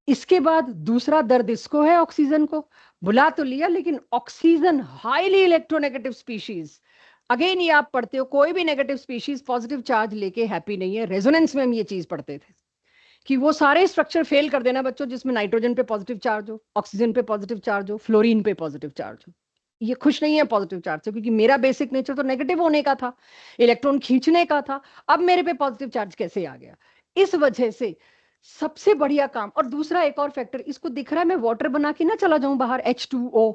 इसके बाद दूसरा दर्द इसको है, ऑक्सीजन को बुला तो लिया, लेकिन oxygen highly electronegative species. Again ये आप पढ़ते हो, कोई भी नेगेटिव स्पीशीज पॉजिटिव चार्ज लेके हैप्पी नहीं है। रेजोनेंस में हम ये चीज पढ़ते थे कि वो सारे स्ट्रक्चर फेल कर देना बच्चों जिसमें नाइट्रोजन पे पॉजिटिव चार्ज हो, ऑक्सीजन पे पॉजिटिव चार्ज हो, फ्लोरीन पे पॉजिटिव चार्ज हो। ये खुश नहीं है पॉजिटिव चार्ज से, क्योंकि मेरा बेसिक नेचर तो नेगेटिव होने का था, इलेक्ट्रॉन खींचने का था, अब मेरे पे पॉजिटिव चार्ज कैसे आ गया। इस वजह से सबसे बढ़िया काम, और दूसरा एक और फैक्टर, इसको दिख रहा है मैं वाटर बना के ना चला जाऊं बाहर, H2O,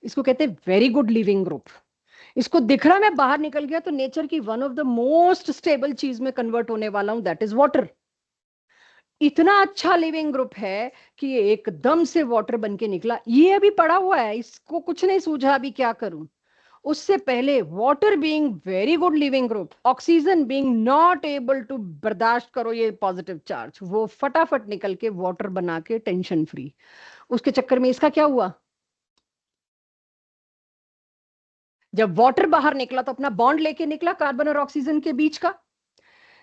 इसको कहते हैं वेरी गुड लिविंग ग्रुप। इसको दिख रहा है मैं बाहर निकल गया तो नेचर की one of the most stable चीज में कन्वर्ट होने वाला हूं, दैट इज वाटर। इतना अच्छा लिविंग ग्रुप है कि ये एकदम से वाटर बन के निकला, ये अभी पड़ा हुआ है, इसको कुछ नहीं सूझा अभी क्या करूं। उससे पहले water being very good leaving group, oxygen being not able to बर्दाश्त करो ये पॉजिटिव चार्ज, वो फटाफट निकल के वाटर बना के टेंशन फ्री। उसके चक्कर में इसका क्या हुआ, जब वाटर बाहर निकला तो अपना बॉन्ड लेके निकला कार्बन और ऑक्सीजन के बीच का।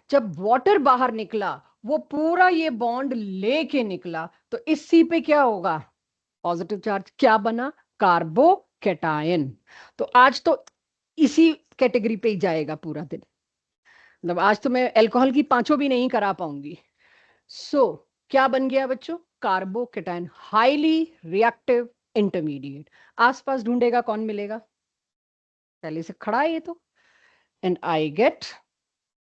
जब वाटर बाहर निकला वो पूरा ये बॉन्ड लेके निकला, तो इस सी पे क्या होगा, पॉजिटिव चार्ज, क्या बना, कार्बोकैटायन। तो आज तो इसी कैटेगरी पे ही जाएगा पूरा दिन, मतलब आज तो मैं अल्कोहल की पांचों भी नहीं करा पाऊंगी। सो क्या बन गया बच्चों, कार्बोकैटायन, हाईली रिएक्टिव इंटरमीडिएट। आसपास ढूंढेगा कौन मिलेगा, पहले से खड़ा है ये तो, and I get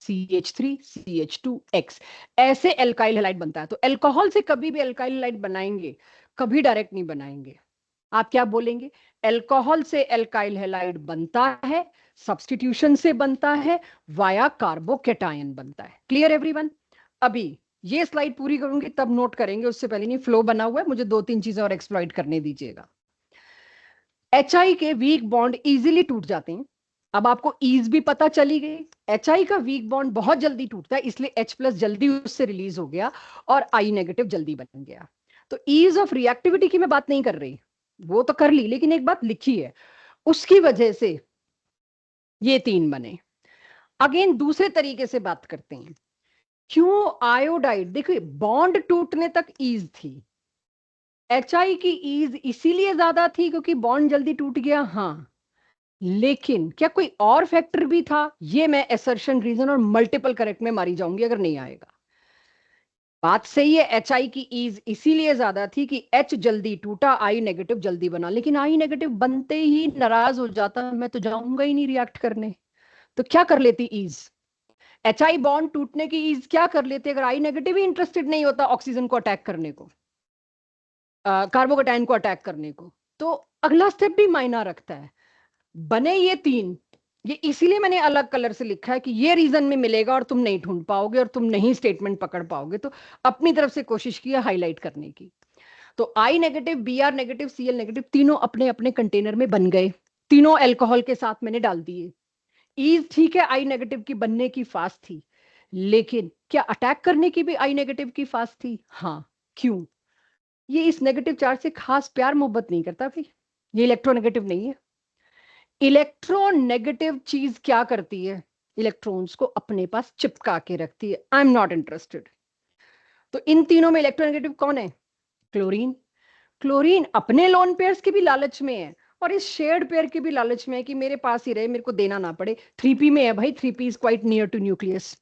CH3 CH2X। ऐसे एल्काइल हैलाइड बनता है। तो अल्कोहल से कभी भी एल्काइल हैलाइड बनाएंगे, कभी डायरेक्ट नहीं बनाएंगे। आप क्या बोलेंगे, अल्कोहल से एल्काइल हैलाइड बनता है, सब्स्टिट्यूशन से बनता है, वाया कार्बोकैटायन बनता है। Clear everyone. अभी ये स्लाइड पूरी करूंगी तब नोट करेंगे, उससे पहले नहीं, फ्लो बना हुआ है, मुझे 2-3 चीजें और एक्सप्लॉइट करने दीजिएगा। HI के वीक बॉन्ड इजीली टूट जाते हैं। अब आपको ईज भी पता चली गई, HI का वीक बॉन्ड बहुत जल्दी टूटता है, इसलिए H प्लस जल्दी उससे रिलीज हो गया और I नेगेटिव जल्दी बन गया। तो ईज ऑफ रिएक्टिविटी की मैं बात नहीं कर रही, वो तो कर ली, लेकिन एक बात लिखी है, उसकी वजह से ये 3 बने। अगेन दूसरे तरीके से बात करते हैं, क्यों आयोडाइड, देखिए बॉन्ड टूटने तक ईज थी, HI की ईज इसीलिए ज्यादा थी क्योंकि बॉन्ड जल्दी टूट गया, हाँ, लेकिन क्या कोई और फैक्टर भी था, ये मैं असर्शन, रीजन और मल्टीपल करेक्ट में मारी जाऊंगी अगर नहीं आएगा। बात सही है, HI की ईज इसीलिए ज्यादा थी कि H जल्दी टूटा, I नेगेटिव जल्दी बना, लेकिन I नेगेटिव बनते ही नाराज हो जाता, मैं तो जाऊंगा ही नहीं रिएक्ट करने, तो क्या कर लेती ईज, HI बॉन्ड टूटने की ईज क्या कर लेते अगर I नेगेटिव ही इंटरेस्टेड नहीं होता ऑक्सीजन को अटैक करने को, कार्बोकैटायन को अटैक करने को, तो अगला स्टेप भी मायना रखता है। बने ये 3, ये इसीलिए मैंने अलग कलर से लिखा है कि ये रीजन में मिलेगा और तुम नहीं ढूंढ पाओगे और तुम नहीं स्टेटमेंट पकड़ पाओगे, तो अपनी तरफ से कोशिश की है हाईलाइट करने की। तो I negative, Br negative, Cl negative तीनों अपने अपने कंटेनर में बन गए, तीनों अल्कोहल के साथ मैंने डाल दिए। ईज ठीक है I नेगेटिव की बनने की फास्ट थी, लेकिन क्या अटैक करने की भी I नेगेटिव की फास्ट थी? हाँ। क्यों? ये इस नेगेटिव चार्ज से खास प्यार मोहब्बत नहीं करता भाई, ये इलेक्ट्रोनेगेटिव नहीं है। इलेक्ट्रोनेगेटिव चीज क्या करती है? इलेक्ट्रॉन्स को अपने पास चिपका के रखती है। आई एम नॉट इंटरेस्टेड। तो इन तीनों में इलेक्ट्रोनेगेटिव कौन है? क्लोरीन। क्लोरीन अपने लोन पेयर्स के भी लालच में है और इस शेयर्ड पेयर के भी लालच में है कि मेरे पास ही रहे, मेरे को देना ना पड़े। 3p में है भाई, 3p is quite near to nucleus.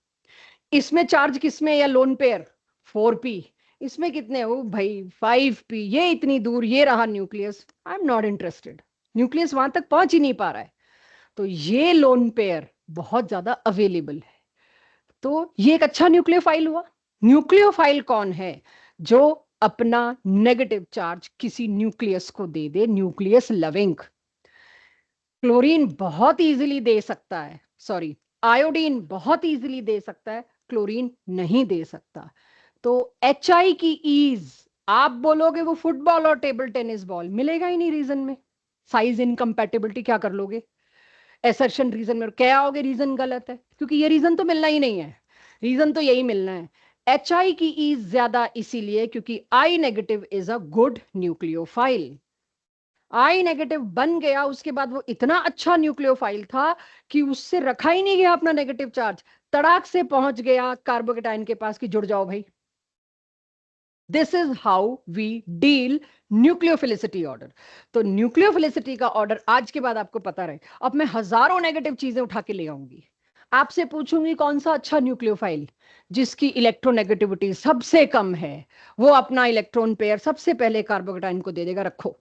इसमें चार्ज किसमें है या लोन पेयर? 4p। इसमें कितने हो भाई? 5p। ये इतनी दूर, ये रहा nucleus. I am not interested, nucleus वहां तक पहुंच ही नहीं पा रहा है। तो ये लोन पेयर बहुत ज्यादा अवेलेबल है, तो ये एक अच्छा न्यूक्लियोफाइल हुआ। न्यूक्लियोफाइल कौन है? जो अपना नेगेटिव चार्ज किसी न्यूक्लियस को दे दे, न्यूक्लियस लविंग। क्लोरीन बहुत इजीली दे सकता है, सॉरी आयोडीन बहुत इजीली दे सकता है, क्लोरीन नहीं दे सकता। तो HI की ईज, आप बोलोगे वो फुटबॉल और टेबल टेनिस बॉल, मिलेगा ही नहीं रीजन में। साइज इनकम्पैटिबिलिटी क्या कर लोगे? एसर्शन रीजन में क्या आओगे? रीजन गलत है, क्योंकि ये रीजन तो मिलना ही नहीं है, रीजन तो यही मिलना है। HI की ईज ज्यादा इसीलिए क्योंकि I negative is a good nucleophile. I negative बन गया, उसके बाद वो इतना अच्छा न्यूक्लियोफाइल था कि उससे रखा ही नहीं गया अपना नेगेटिव चार्ज, तड़ाक से पहुंच गया कार्बोकेटाइन के पास कि जुड़ जाओ भाई। This is how we deal nucleophilicity order. तो न्यूक्लियोफिलिसिटी का ऑर्डर आज के बाद आपको पता रहे। अब मैं हजारों नेगेटिव चीजें उठा के ले आऊंगी, आपसे पूछूंगी कौन सा अच्छा न्यूक्लियोफाइल जिसकी इलेक्ट्रोनेगेटिविटी सबसे कम है, वो अपना इलेक्ट्रॉन पेयर सबसे पहले कार्बोकेटाइन को दे देगा, रखो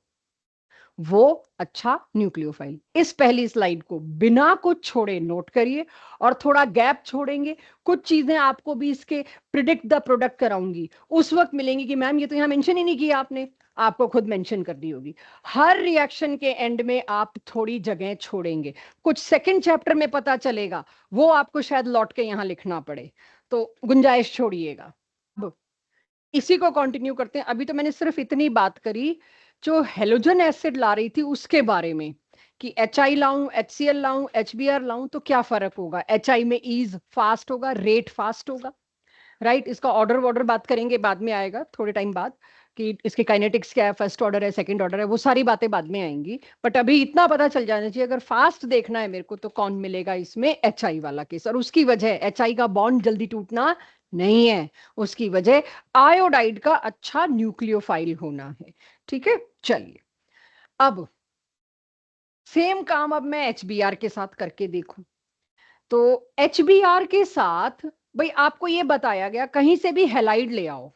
वो अच्छा न्यूक्लियोफाइल। इस पहली स्लाइड को बिना कुछ छोड़े नोट करिए और थोड़ा गैप छोड़ेंगे, कुछ चीजें आपको भी इसके प्रिडिक्ट द प्रोडक्ट कराऊंगी, उस वक्त मिलेंगी कि मैम ये तो यहां मेंशन ही नहीं किया आपने, आपको खुद मेंशन करनी होगी। हर रिएक्शन के एंड में आप थोड़ी जगह छोड़ेंगे, कुछ सेकंड चैप्टर में पता चलेगा, वो आपको शायद लौट के यहां लिखना पड़े, तो गुंजाइश छोड़िएगा। इसी को कंटिन्यू करते हैं। अभी तो मैंने सिर्फ इतनी बात करी जो हेलोजन एसिड ला रही थी उसके बारे में, कि HI लाऊं, HCl लाऊं, HBr लाऊं तो क्या फर्क होगा। HI में ईज फास्ट होगा, रेट फास्ट होगा, राइट। इसका ऑर्डर बात करेंगे, बाद में आएगा थोड़े टाइम बाद, कि इसके काइनेटिक्स क्या है, फर्स्ट ऑर्डर है, सेकंड ऑर्डर है, वो सारी बातें बाद में आएंगी। बट अभी इतना पता चल जाना चाहिए, अगर फास्ट देखना है मेरे को तो कौन मिलेगा इसमें? HI वाला केस। और उसकी वजह HI का बॉन्ड जल्दी टूटना नहीं है, उसकी वजह आयोडाइड का अच्छा न्यूक्लियोफाइल होना है। ठीक है, चलिए अब सेम काम अब मैं HBr के साथ करके देखूं। तो HBr के साथ भाई आपको ये बताया गया कहीं से भी हेलाइड ले आओ,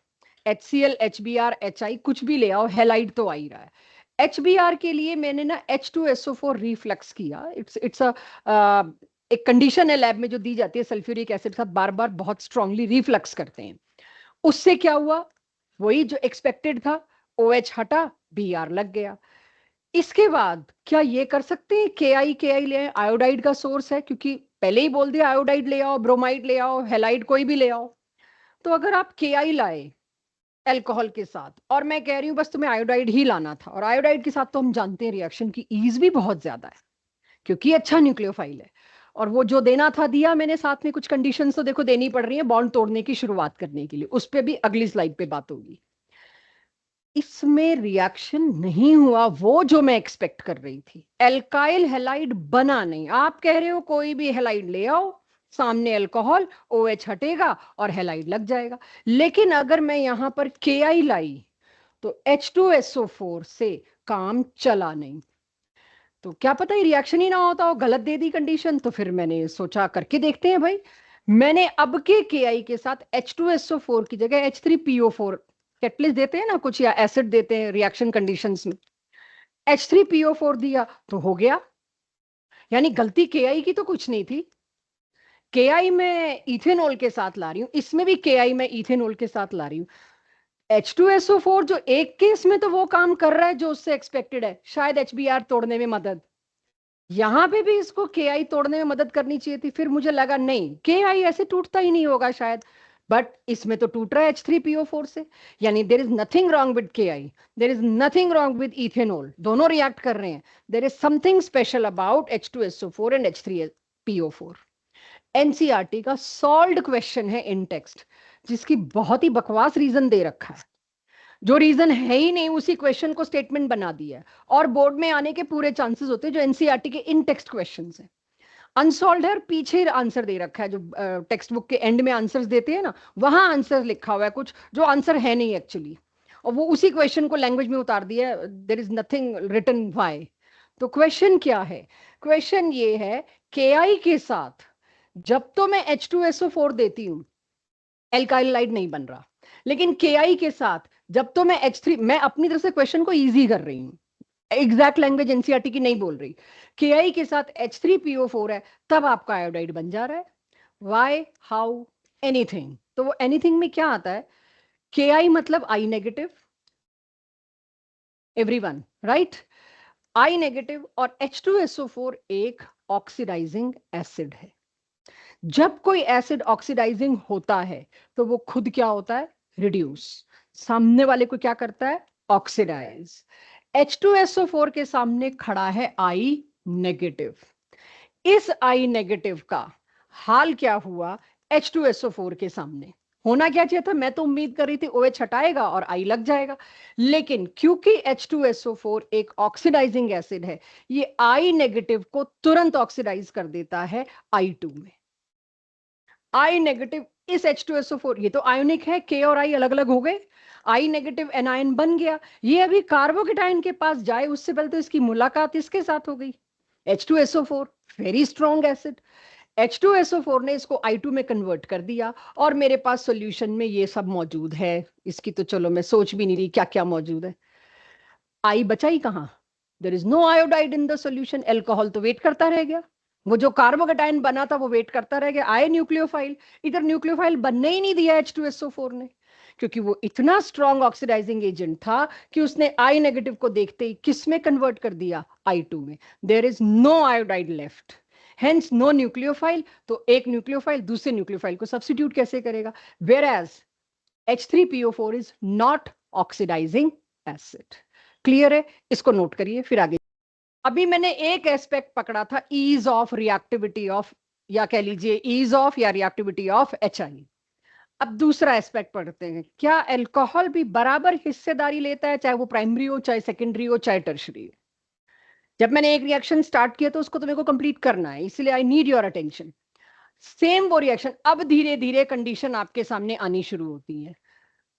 HCl, HBr, HI कुछ भी ले आओ, हेलाइड तो आ ही रहा है। HBr के लिए मैंने ना H2SO4 रिफ्लक्स किया। इट्स एक कंडीशन है लैब में जो दी जाती है, सल्फ्यूरिक एसिड के साथ बार बार बहुत स्ट्रांगली रिफ्लक्स करते हैं। उससे क्या हुआ? वही जो एक्सपेक्टेड था, OH हटा, Br लग गया। इसके बाद क्या ये कर सकते हैं KI ले आए? आयोडाइड का सोर्स है, क्योंकि पहले ही बोल दिया आयोडाइड ले आओ, ब्रोमाइड ले आओ, हेलाइड कोई भी ले आओ। तो अगर आप KI लाए अल्कोहल के साथ और मैं कह रही हूं बस तुम्हें आयोडाइड ही लाना था, और आयोडाइड के साथ तो हम जानते हैं रिएक्शन की ईज भी बहुत ज्यादा है क्योंकि अच्छा न्यूक्लियोफाइल है, और वो जो देना था दिया मैंने, साथ में कुछ कंडीशंस तो देखो देनी पड़ रही है बॉन्ड तोड़ने की शुरुआत करने के लिए, उस पर भी अगली स्लाइड पे बात होगी। इसमें रिएक्शन नहीं हुआ वो जो मैं एक्सपेक्ट कर रही थी, एल्काइल हेलाइड बना नहीं। आप कह रहे हो कोई भी हेलाइड ले आओ, सामने अल्कोहल, OH हटेगा और हेलाइड लग जाएगा। लेकिन अगर मैं यहां पर KI लाई तो H2SO4 से काम चला नहीं। तो क्या पता ही रिएक्शन ही ना होता हो, गलत दे दी कंडीशन। तो फिर मैंने सोचा करके देखते हैं भाई। मैंने अब के KI के साथ H2SO4 की जगह H3PO4 कैटलिस्ट देते हैं ना कुछ, या एसिड देते हैं रिएक्शन कंडीशंस में, H3PO4 दिया तो हो गया। यानी गलती KI की तो कुछ नहीं थी। KI मैं इथेनॉल के साथ ला रही हूं, इसमें भी KI मैं इथेनॉल के साथ ला रही हूं। H2SO4 जो एक केस में तो वो काम कर रहा है जो उससे एक्सपेक्टेड है, शायद HBr तोड़ने में मदद, यहां पे भी इसको KI तोड़ने में मदद करनी चाहिए थी। फिर मुझे लगा नहीं, KI ऐसे टूटता ही नहीं होगा शायद, बट इसमें तो टूट रहा है H3PO4 से, यानी there is nothing wrong with KI, there is nothing wrong with ethanol, दोनों रिएक्ट कर रहे हैं. There is something special about H2SO4 and H3PO4. NCERT का सॉल्व्ड क्वेश्चन है इन टेक्स्ट, जिसकी बहुत ही बकवास रीजन दे रखा है, जो रीजन है ही नहीं उसी क्वेश्चन को स्टेटमेंट बना दिया है, और बोर्ड में आने के पूरे चांसेस होते हैं जो एनसीईआरटी के इन टेक्स्ट क्वेश्चंस हैं. अनसॉल्व्ड है, पीछे आंसर दे रखा है, जो टेक्स्ट बुक के एंड में आंसर्स देते हैं ना, वहां आंसर लिखा हुआ है कुछ जो आंसर है नहीं एक्चुअली, और वो उसी क्वेश्चन को लैंग्वेज में उतार दिया. There is nothing written why. तो क्वेश्चन क्या है? क्वेश्चन ये है, KI के साथ जब तो मैं H2SO4 देती हूं, एल्काइल लाइट नहीं बन रहा, लेकिन KI के साथ जब तो मैं H3, मैं अपनी तरफ से क्वेश्चन को इजी कर रही हूं, एग्जैक्ट लैंग्वेज एनसीईआरटी की नहीं बोल रही, KI के साथ H3PO4 है, तब आपका आयोडाइड बन जा रहा है. Why, how, anything. तो वो एनीथिंग में क्या आता है? KI मतलब I negative, everyone right, I negative, और H2SO4 एक ऑक्सीडाइजिंग एसिड है. जब कोई एसिड ऑक्सीडाइजिंग होता है तो वो खुद क्या होता है? रिड्यूस. सामने वाले को क्या करता है? ऑक्सीडाइज. H2SO4 के सामने खड़ा है I नेगेटिव. इस I नेगेटिव का हाल क्या हुआ H2SO4 के सामने? होना क्या चाहिए था? मैं तो उम्मीद कर रही थी OH हटाएगा और I लग जाएगा, लेकिन क्योंकि H2SO4 एक ऑक्सीडाइजिंग एसिड है, ये I नेगेटिव को तुरंत ऑक्सीडाइज कर देता है I2 में. I नेगेटिव इस H2SO4, ये तो आयोनिक है, K और I अलग अलग हो गए, I नेगेटिव एनायन बन गया. ये अभी कार्बोकेटाइन के पास जाए उससे पहले तो इसकी मुलाकात इसके साथ हो गई. H2SO4 very strong acid, H2SO4 ने इसको I2 में कन्वर्ट कर दिया, और मेरे पास सॉल्यूशन में ये सब मौजूद है. इसकी तो चलो मैं सोच भी नहीं रही क्या क्या मौजूद है. I बचा ही कहां? There is no iodide in the solution. Alcohol तो वेट करता रह गया, वो जो कार्बोकेटाइन बना था वो वेट करता रह गया. आए न्यूक्लियोफाइल, इधर न्यूक्लियोफाइल बनने ही नहीं दिया H2SO4 ने, क्योंकि वो इतना स्ट्रॉन्ग ऑक्सीडाइजिंग एजेंट था कि उसने I नेगेटिव को देखते ही किस में कन्वर्ट कर दिया? I2 में. There is no iodide left, hence no nucleophile. तो एक न्यूक्लियोफाइल दूसरे न्यूक्लियोफाइल को सब्स्टिट्यूट कैसे करेगा? Where as H3PO4 is not oxidising acid. Clear है? इसको नोट करिए, फिर आगे. अभी मैंने एक एस्पेक्ट पकड़ा था, ईज ऑफ रिएक्टिविटी ऑफ, या कह लीजिए ईज ऑफ या रिएक्टिविटी ऑफ HI. अब दूसरा एस्पेक्ट पढ़ते हैं. क्या अल्कोहल भी बराबर हिस्सेदारी लेता है, चाहे वो प्राइमरी हो, चाहे सेकेंडरी हो, चाहे टर्शरी हो? जब मैंने एक रिएक्शन स्टार्ट किया तो उसको तो मेरे को कंप्लीट करना है, इसलिए I need your attention. Same वो रिएक्शन अब धीरे धीरे कंडीशन आपके सामने आनी शुरू होती है.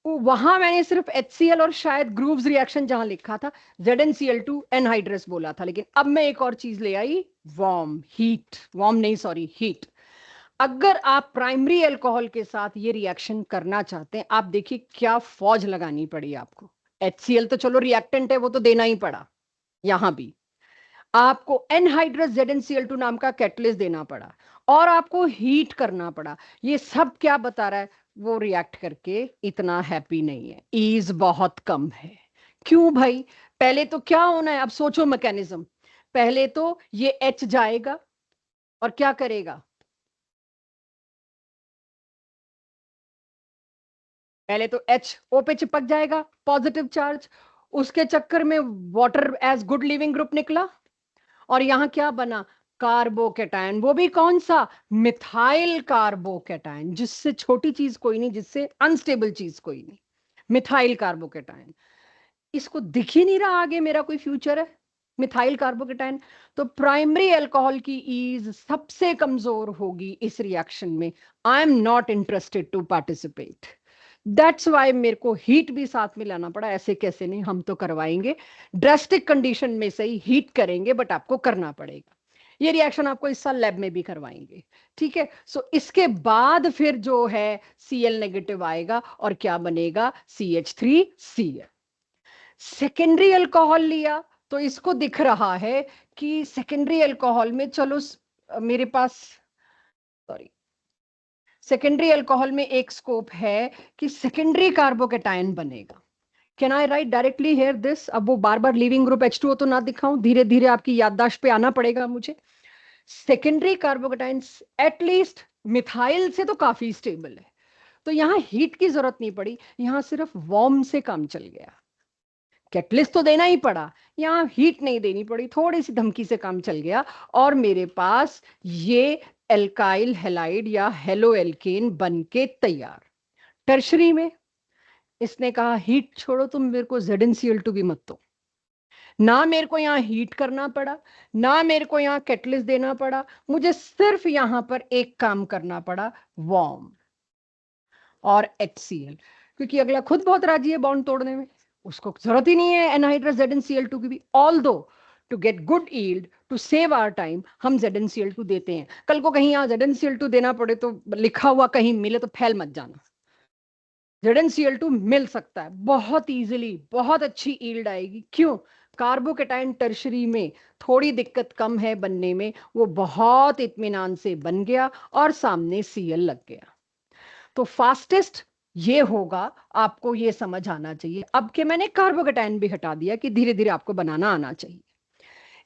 वहां मैंने सिर्फ HCl और शायद ग्रूव्स रिएक्शन जहां लिखा था ZnCl2 एनहाइड्रस बोला था, लेकिन अब मैं एक और चीज ले आई, वार्म हीट, वार्म नहीं सॉरी हीट. अगर आप प्राइमरी अल्कोहल के साथ ये रिएक्शन करना चाहते हैं, आप देखिए क्या फौज लगानी पड़ी आपको. HCl तो चलो रिएक्टेंट है, वो तो देना ही पड़ा. यहां भी आपको एनहाइड्रस ZnCl2 नाम का कैटलिस्ट देना पड़ा, और आपको हीट करना पड़ा. ये सब क्या बता रहा है? वो रिएक्ट करके इतना हैप्पी नहीं है, ईज बहुत कम है. क्यों भाई? पहले तो क्या होना है, अब सोचो मैकेनिज्म. पहले तो ये H जाएगा और क्या करेगा? पहले तो H O पे चिपक जाएगा, पॉजिटिव चार्ज. उसके चक्कर में water as good leaving group निकला, और यहां क्या बना? कार्बोकेटायन. वो भी कौन सा? मिथाइल कार्बोकेटायन, जिससे छोटी चीज कोई नहीं, जिससे अनस्टेबल चीज कोई नहीं, मिथाइल कार्बोकेटायन. इसको दिख ही नहीं रहा आगे मेरा कोई फ्यूचर है, मिथाइल कार्बोकेटायन. तो प्राइमरी अल्कोहल की ईज सबसे कमजोर होगी इस रिएक्शन में. I am not interested to participate. That's why मेरे को हीट भी साथ में लाना पड़ा. ऐसे कैसे नहीं, हम तो करवाएंगे, ड्रास्टिक कंडीशन में से ही हीट करेंगे, बट आपको करना पड़ेगा. ये रिएक्शन आपको इस साल लैब में भी करवाएंगे, ठीक है. सो इसके बाद फिर जो है Cl नेगेटिव आएगा, और क्या बनेगा? CH3Cl. सेकेंडरी अल्कोहल लिया तो इसको दिख रहा है कि सेकेंडरी अल्कोहल में, चलो मेरे पास सॉरी, सेकेंडरी अल्कोहल में एक स्कोप है कि सेकेंडरी कार्बोकेटायन बनेगा. Can I right directly here this? अब वो बार बार लिविंग ग्रुप H2O तो ना दिखाऊं, धीरे धीरे आपकी याददाश्त पे आना पड़ेगा मुझे. सेकेंडरी कार्बोकेटायन एटलीस्ट मिथाइल से तो काफी स्टेबल है, तो यहाँ हीट की जरूरत नहीं पड़ी, यहाँ सिर्फ वार्म से काम चल गया। कैटलिस्ट तो देना ही पड़ा, यहाँ हीट नहीं देनी पड़ी, थोड़ी सी धमकी से काम चल गया और मेरे पास ये एल्काइल हैलाइड या हेलो एल्केन बन के तैयार। टर्शरी में इसने कहा हीट छोड़ो, तुम मेरे को ZnCl2 भी मत दो। ना मेरे को यहाँ हीट करना पड़ा, ना मेरे को यहाँ कैटलिस्ट देना पड़ा, मुझे सिर्फ यहाँ पर एक काम करना पड़ा, वार्म और HCl, क्योंकि अगला खुद बहुत राजी है बॉन्ड तोड़ने में, उसको जरूरत ही नहीं है एनहाइड्रस ZnCl2 की भी। Although to get good yield, to save our time, हम ZnCl2 देते हैं। कल को कहीं यहाँ ZnCl2 देना पड़े तो लिखा हुआ कहीं मिले तो फैल मत जाना, ZnCl2 मिल सकता है बहुत इजीली, बहुत अच्छी यील्ड आएगी। क्यों? कार्बोकेटाइन टर्शरी में थोड़ी दिक्कत कम है बनने में, वो बहुत इत्मीनान से बन गया और सामने Cl लग गया। तो फास्टेस्ट ये होगा, आपको ये समझ आना चाहिए अब कि मैंने कार्बोकेटाइन भी हटा दिया कि धीरे धीरे आपको बनाना आना चाहिए।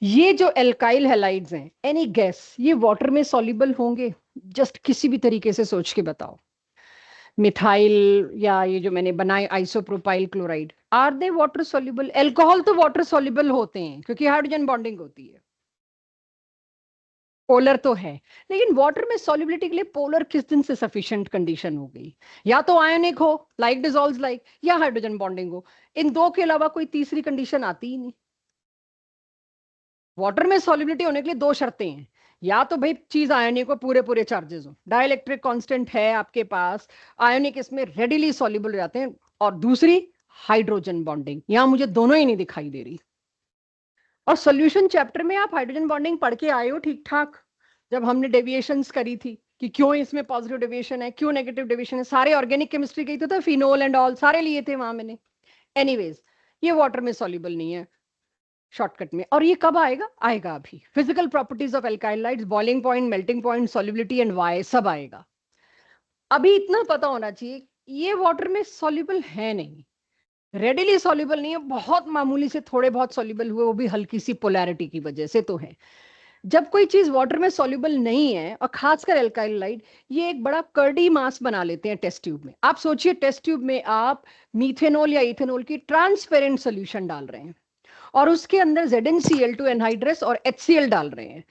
ये जो एल्काइल हैलाइड्स हैं, एनी गैस ये वाटर में सॉल्युबल होंगे? जस्ट किसी भी तरीके से सोच के बताओ। मिथाइल या ये जो मैंने बनाए isopropyl chloride, are they water soluble? Alcohol तो वाटर सॉल्युबल होते हैं क्योंकि हाइड्रोजन बॉन्डिंग होती है, पोलर तो है, लेकिन वाटर में सॉल्युबिलिटी के लिए पोलर किस दिन से सफिशिएंट कंडीशन हो गई? या तो आयोनिक हो, लाइक डिसॉल्व्स लाइक, या हाइड्रोजन बॉन्डिंग हो। इन दो के अलावा कोई तीसरी कंडीशन आती ही नहीं। वाटर में सॉल्युबिलिटी होने के लिए दो शर्तें हैं, या तो भाई चीज आयोनिक हो, पूरे पूरे चार्जेस हो, डाइलेक्ट्रिक कांस्टेंट है आपके पास, आयोनिक इसमें रेडिली सॉल्युबल हो जाते हैं, और दूसरी हाइड्रोजन बॉन्डिंग। यहां मुझे दोनों ही नहीं दिखाई दे रही। और सॉल्यूशन चैप्टर में आप हाइड्रोजन बॉन्डिंग पढ़ के आए हो ठीक ठाक, जब हमने डेविएशंस करी थी कि क्यों इसमें पॉजिटिव डेविएशन है, क्यों नेगेटिव डेविएशन है, सारे ऑर्गेनिक केमिस्ट्री के तो फिनोल एंड ऑल सारे लिए थे वहां मैंने। एनीवेज, ये वाटर में सॉल्युबल नहीं है शॉर्टकट में। और ये कब आएगा? आएगा अभी। Physical properties of alkyl halides, boiling point, melting point, solubility and why, सब आएगा। अभी इतना पता होना चाहिए, ये वाटर में सॉल्युबल है नहीं, रेडिली सॉल्युबल नहीं है, बहुत मामूली से थोड़े बहुत सॉल्युबल हुए, वो भी हल्की सी पोलैरिटी की वजह से तो है। जब कोई चीज वाटर में सॉल्युबल नहीं है, और खासकर एल्काइलाइड, ये एक बड़ा कर्डी मास बना लेते हैं टेस्ट ट्यूब में। आप सोचिए टेस्ट ट्यूब में आप मीथेनॉल या इथेनॉल की ट्रांसपेरेंट सोल्यूशन डाल रहे हैं और उसके अंदर ZnCl2 एनहाइड्रस और HCl डाल रहे हैं।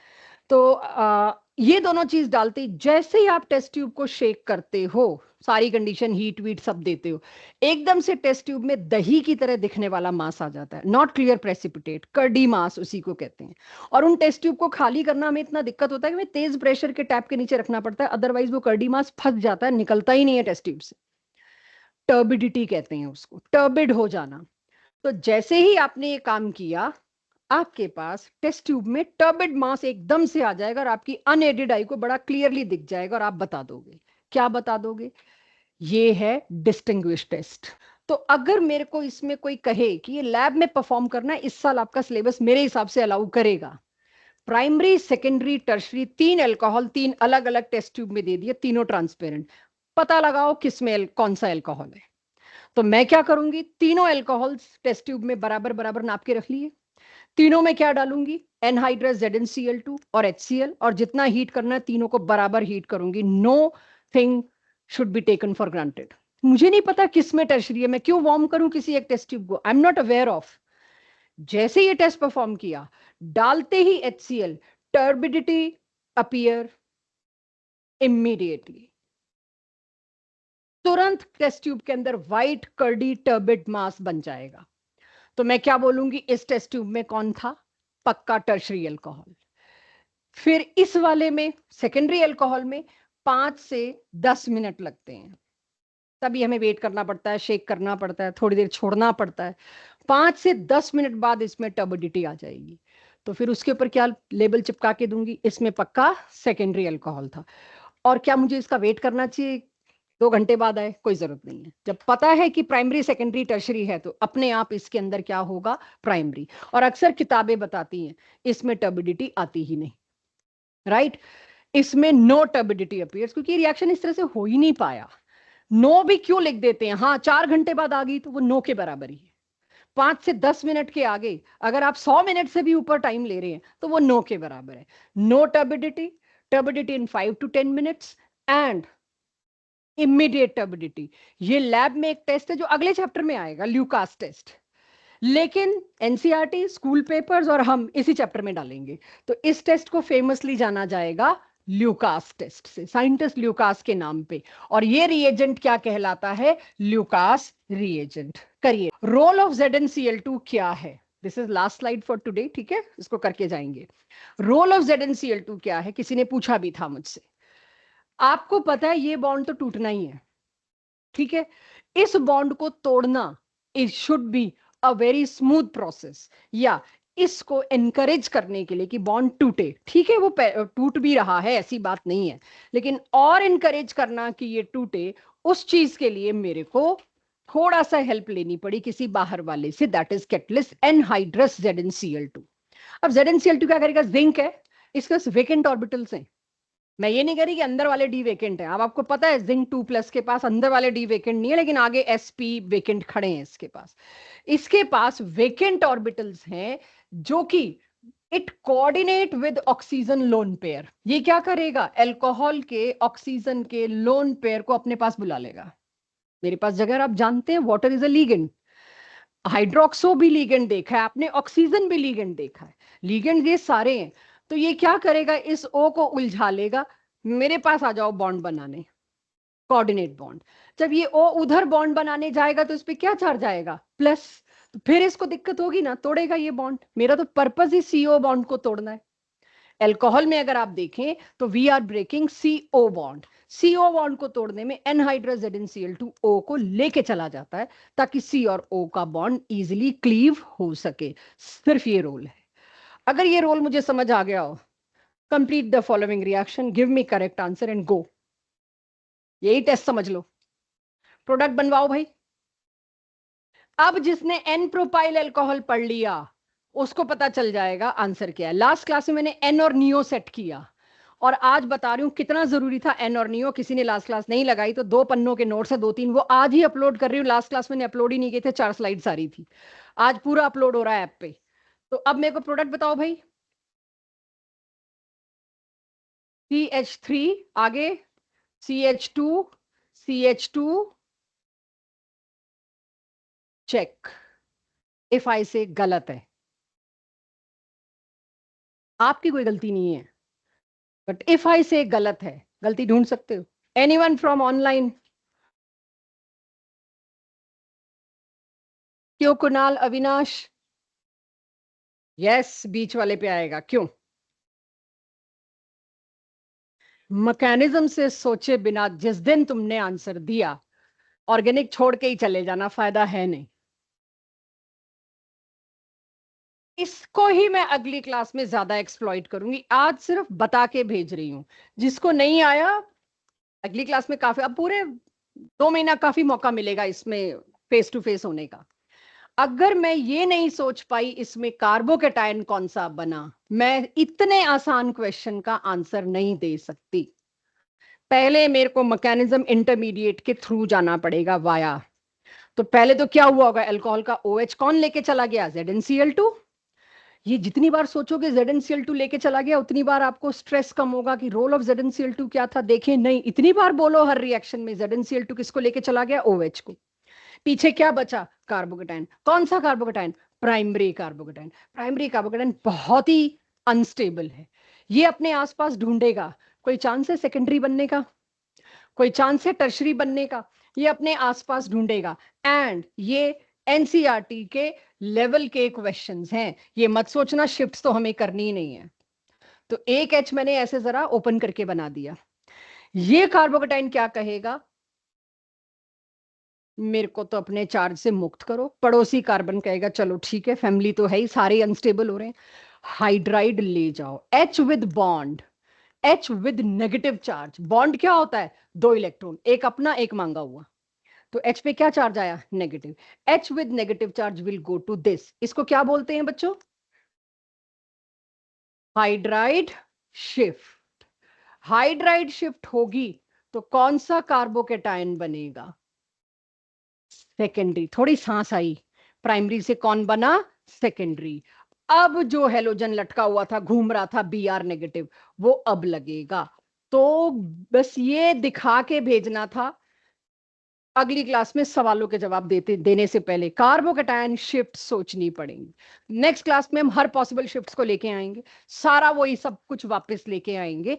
तो ये दोनों चीज डालते ही जैसे ही आप टेस्ट ट्यूब को शेक करते हो, सारी कंडीशन हीट वीट सब देते हो, एकदम से टेस्ट ट्यूब में दही की तरह दिखने वाला मास आ जाता है, नॉट क्लियर प्रेसिपिटेट, कर्डी मास उसी को कहते हैं। और उन टेस्ट ट्यूब को खाली करना में इतना दिक्कत होता है कि हमें तेज प्रेशर के टैप के नीचे रखना पड़ता है, अदरवाइज वो कर्डी मास फंस जाता है, निकलता ही नहीं है टेस्ट ट्यूब से। टर्बिडिटी कहते हैं उसको, टर्बिड हो जाना। तो जैसे ही आपने ये काम किया, आपके पास टेस्ट ट्यूब में टर्बिड मास एकदम से आ जाएगा और आपकी अनएडेड आई को बड़ा क्लियरली दिख जाएगा और आप बता दोगे। क्या बता दोगे? ये है डिस्टिंग्विश टेस्ट। तो अगर मेरे को इसमें कोई कहे कि ये लैब में परफॉर्म करना है, इस साल आपका सिलेबस मेरे हिसाब से अलाउ करेगा। प्राइमरी, सेकेंडरी, टर्शरी, 3 अल्कोहल 3 अलग अलग टेस्ट ट्यूब में दे दिए, तीनों ट्रांसपेरेंट। पता लगाओ किसमें कौन सा अल्कोहल है। तो मैं क्या करूंगी, तीनों अल्कोहल्स टेस्ट ट्यूब में बराबर बराबर नाप के रख लिए। तीनों में क्या डालूंगी? एनहाइड्रस ZnCl2 और HCl, और जितना हीट करना है तीनों को बराबर हीट करूंगी। Know thing should be taken for granted. मुझे नहीं पता किस में टर्शरी है, मैं क्यों वार्म करूं किसी एक टेस्ट ट्यूब को, आई एम नॉट अवेयर ऑफ। जैसे ये टेस्ट परफॉर्म किया, डालते ही HCl, टर्बिडिटी अपीयर इमीडिएटली, तुरंत टेस्ट ट्यूब के अंदर व्हाइट कर्डी टर्बिड मास बन जाएगा। तो मैं क्या बोलूंगी, इस टेस्ट ट्यूब में कौन था? पक्का टर्शरी अल्कोहल। फिर इस वाले में, सेकेंडरी अल्कोहल में 5 से 10 मिनट लगते हैं, तभी हमें वेट करना पड़ता है, शेक करना पड़ता है, थोड़ी देर छोड़ना पड़ता है। 5 से 10 मिनट बाद इसमें टर्बिडिटी आ जाएगी। तो फिर उसके ऊपर क्या लेबल चिपका के दूंगी? इसमें पक्का सेकेंडरी अल्कोहल था। और क्या मुझे इसका वेट करना चाहिए 2 घंटे बाद आए? कोई जरूरत नहीं है। जब पता है कि प्राइमरी, सेकेंडरी, टर्शरी है, तो अपने आप इसके अंदर क्या होगा? प्राइमरी। और अक्सर किताबें बताती हैं इसमें टर्बिडिटी आती ही नहीं, राइट? इसमें नो टर्बिडिटी अपीयर्स, क्योंकि रिएक्शन इस तरह से हो ही नहीं पाया। नो भी क्यों लिख देते हैं? हाँ, 4 घंटे बाद आ गई तो वो नो के बराबर ही है। 5 से 10 मिनट के आगे अगर आप 100 मिनट से भी ऊपर टाइम ले रहे हैं तो वो नो के बराबर है। No turbidity, turbidity in 5 to 10 minutes, and immediate turbidity. ये लैब में एक टेस्ट है जो अगले चैप्टर में आएगा, ल्यूकास टेस्ट, लेकिन एनसीईआरटी, स्कूल पेपर्स और हम इसी चैप्टर में डालेंगे। तो इस टेस्ट को फेमसली जाना जाएगा ल्यूकास टेस्ट से, साइंटिस्ट ल्यूकास के नाम पे। और ये रिएजेंट क्या कहलाता है? Lucas reagent. करिए, रोल ऑफ ZnCl2 क्या है? This is last slide for today, ठीक है, इसको करके जाएंगे। रोल ऑफ ZnCl2 क्या है? किसी ने पूछा भी था मुझसे। आपको पता है ये बॉन्ड तो टूटना ही है, ठीक है। इस बॉन्ड को तोड़ना, it should be a very smooth process, या इसको एनकरेज करने के लिए कि बॉन्ड टूटे, ठीक है, वो टूट भी रहा है, ऐसी बात नहीं है, लेकिन और एनकरेज करना कि ये टूटे, उस चीज के लिए मेरे को थोड़ा सा हेल्प लेनी पड़ी किसी बाहर वाले से, that is catalyst anhydrous ZnCl2। अब ZnCl2 क्या करेगा? जिंक है, इसके पास वेकेंट ऑर्बिटल्स हैं। मैं ये नहीं कह रही कि अंदर वाले डी वेकेंट है। अब आपको पता है जिंक 2+ के पास अंदर वाले डी वेकेंट नहीं है, लेकिन आगे sp वेकेंट खड़े हैं इसके पास। इसके पास वेकेंट ऑर्बिटल्स हैं जो कि it coordinate with oxygen lone pair. ये क्या करेगा? अल्कोहल के ऑक्सीजन के लोन पेयर को अपने पास बुला लेगा। मेरे पास जगह, आप जानते हैं water is a ligand, hydroxo भी लीगेंड देखा है आपने, ऑक्सीजन भी लीगेंड देखा है, लीगेंड ये सारे हैं। तो ये क्या करेगा? इस O को उलझा लेगा, मेरे पास आ जाओ बॉन्ड बनाने, कोऑर्डिनेट बॉन्ड। जब ये O उधर बॉन्ड बनाने जाएगा तो इस पे क्या चार्ज आएगा? प्लस। तो फिर इसको दिक्कत होगी ना, तोड़ेगा ये बॉन्ड। मेरा तो पर्पस ही CO बॉन्ड को तोड़ना है। अल्कोहल में अगर आप देखें तो we are breaking CO bond. CO bond को तोड़ने में एनहाइड्रस ZnCl2O को लेके चला जाता है ताकि C और O का बॉन्ड इजीली क्लीव हो सके। सिर्फ ये रोल है। अगर ये रोल मुझे समझ आ गया हो, complete the following reaction, give me correct answer and go. यही टेस्ट समझ लो, प्रोडक्ट बनवाओ भाई। अब जिसने एन प्रोपाइल अल्कोहल पढ़ लिया उसको पता चल जाएगा आंसर क्या है। लास्ट क्लास में मैंने एन और नियो सेट किया, और आज बता रही हूं कितना जरूरी था एन और नियो। किसी ने लास्ट क्लास नहीं लगाई तो 2 पन्नों के नोट्स है, 2-3, वो आज ही अपलोड कर रही हूँ। लास्ट क्लास मैंने अपलोड ही नहीं किए थे, 4 स्लाइड सारी थी, आज पूरा अपलोड हो रहा है ऐप पे। तो अब मेरे को प्रोडक्ट बताओ भाई। CH3, आगे CH2, CH2, चेक। इफ आई से गलत है, आपकी कोई गलती नहीं है, बट इफ आई से गलत है, गलती ढूंढ सकते हो। Anyone from online? क्यों कुणाल, अविनाश? यस, बीच वाले पे आएगा। क्यों? मैकेनिज्म से सोचे बिना जिस दिन तुमने आंसर दिया, ऑर्गेनिक छोड़ के ही चले जाना, फायदा है नहीं। इसको ही मैं अगली क्लास में ज्यादा एक्सप्लॉइट करूंगी, आज सिर्फ बता के भेज रही हूं। जिसको नहीं आया अगली क्लास में काफी, अब पूरे 2 महीना काफी मौका मिलेगा इसमें फेस टू फेस होने का। अगर मैं ये नहीं सोच पाई इसमें कार्बोकेटायन कौन सा बना, मैं इतने आसान क्वेश्चन का आंसर नहीं दे सकती। पहले मेरे को मैकेनिज्म इंटरमीडिएट के थ्रू जाना पड़ेगा वाया। तो पहले तो क्या हुआ होगा? अल्कोहल का OH कौन लेके चला गया? ZnCl2। ये जितनी बार सोचोगे ZnCl2 लेके चला गया, उतनी बार आपको स्ट्रेस कम होगा कि रोल ऑफ ZnCl2 क्या था। देखें नहीं, इतनी बार बोलो हर रिएक्शन में ZnCl2 किसको लेके चला गया? OH को। पीछे क्या बचा? कार्बोकेटाइन। कौन सा carbocation? Primary carbocation. Primary carbocation बहुत ही अनस्टेबल है, ये अपने आसपास ढूंढेगा। कोई चांस है सेकेंडरी बनने का? कोई चांस है टर्शरी बनने का? ये अपने आसपास ढूंढेगा। एंड ये एनसीईआरटी के लेवल के क्वेश्चंस हैं, ये मत सोचना शिफ्ट्स तो हमें करनी ही नहीं है। तो एक H मैंने ऐसे जरा ओपन करके बना दिया। ये कार्बोकेटाइन क्या कहेगा? मेरे को तो अपने चार्ज से मुक्त करो। पड़ोसी कार्बन कहेगा चलो ठीक है, फैमिली तो है ही, सारे अनस्टेबल हो रहे हैं, हाइड्राइड ले जाओ। H with bond, H with negative charge. Bond क्या होता है? 2 इलेक्ट्रॉन, एक अपना एक मांगा हुआ। तो H पे क्या चार्ज आया? Negative. H with negative charge will go to this. इसको क्या बोलते हैं बच्चों? Hydride shift. हाइड्राइड शिफ्ट होगी तो कौन सा कार्बोकेटायन बनेगा? सेकेंडरी। थोड़ी सांस आई, प्राइमरी से कौन बना? सेकेंडरी। अब जो हेलोजन लटका हुआ था, घूम रहा था, Br नेगेटिव, वो अब लगेगा। तो बस ये दिखा के भेजना था अगली क्लास में सवालों के जवाब देने से पहले कार्बोकैटायन शिफ्ट सोचनी पड़ेंगी। नेक्स्ट क्लास में हम हर पॉसिबल शिफ्ट्स को लेके आएंगे, सारा वही सब कुछ वापस लेके आएंगे।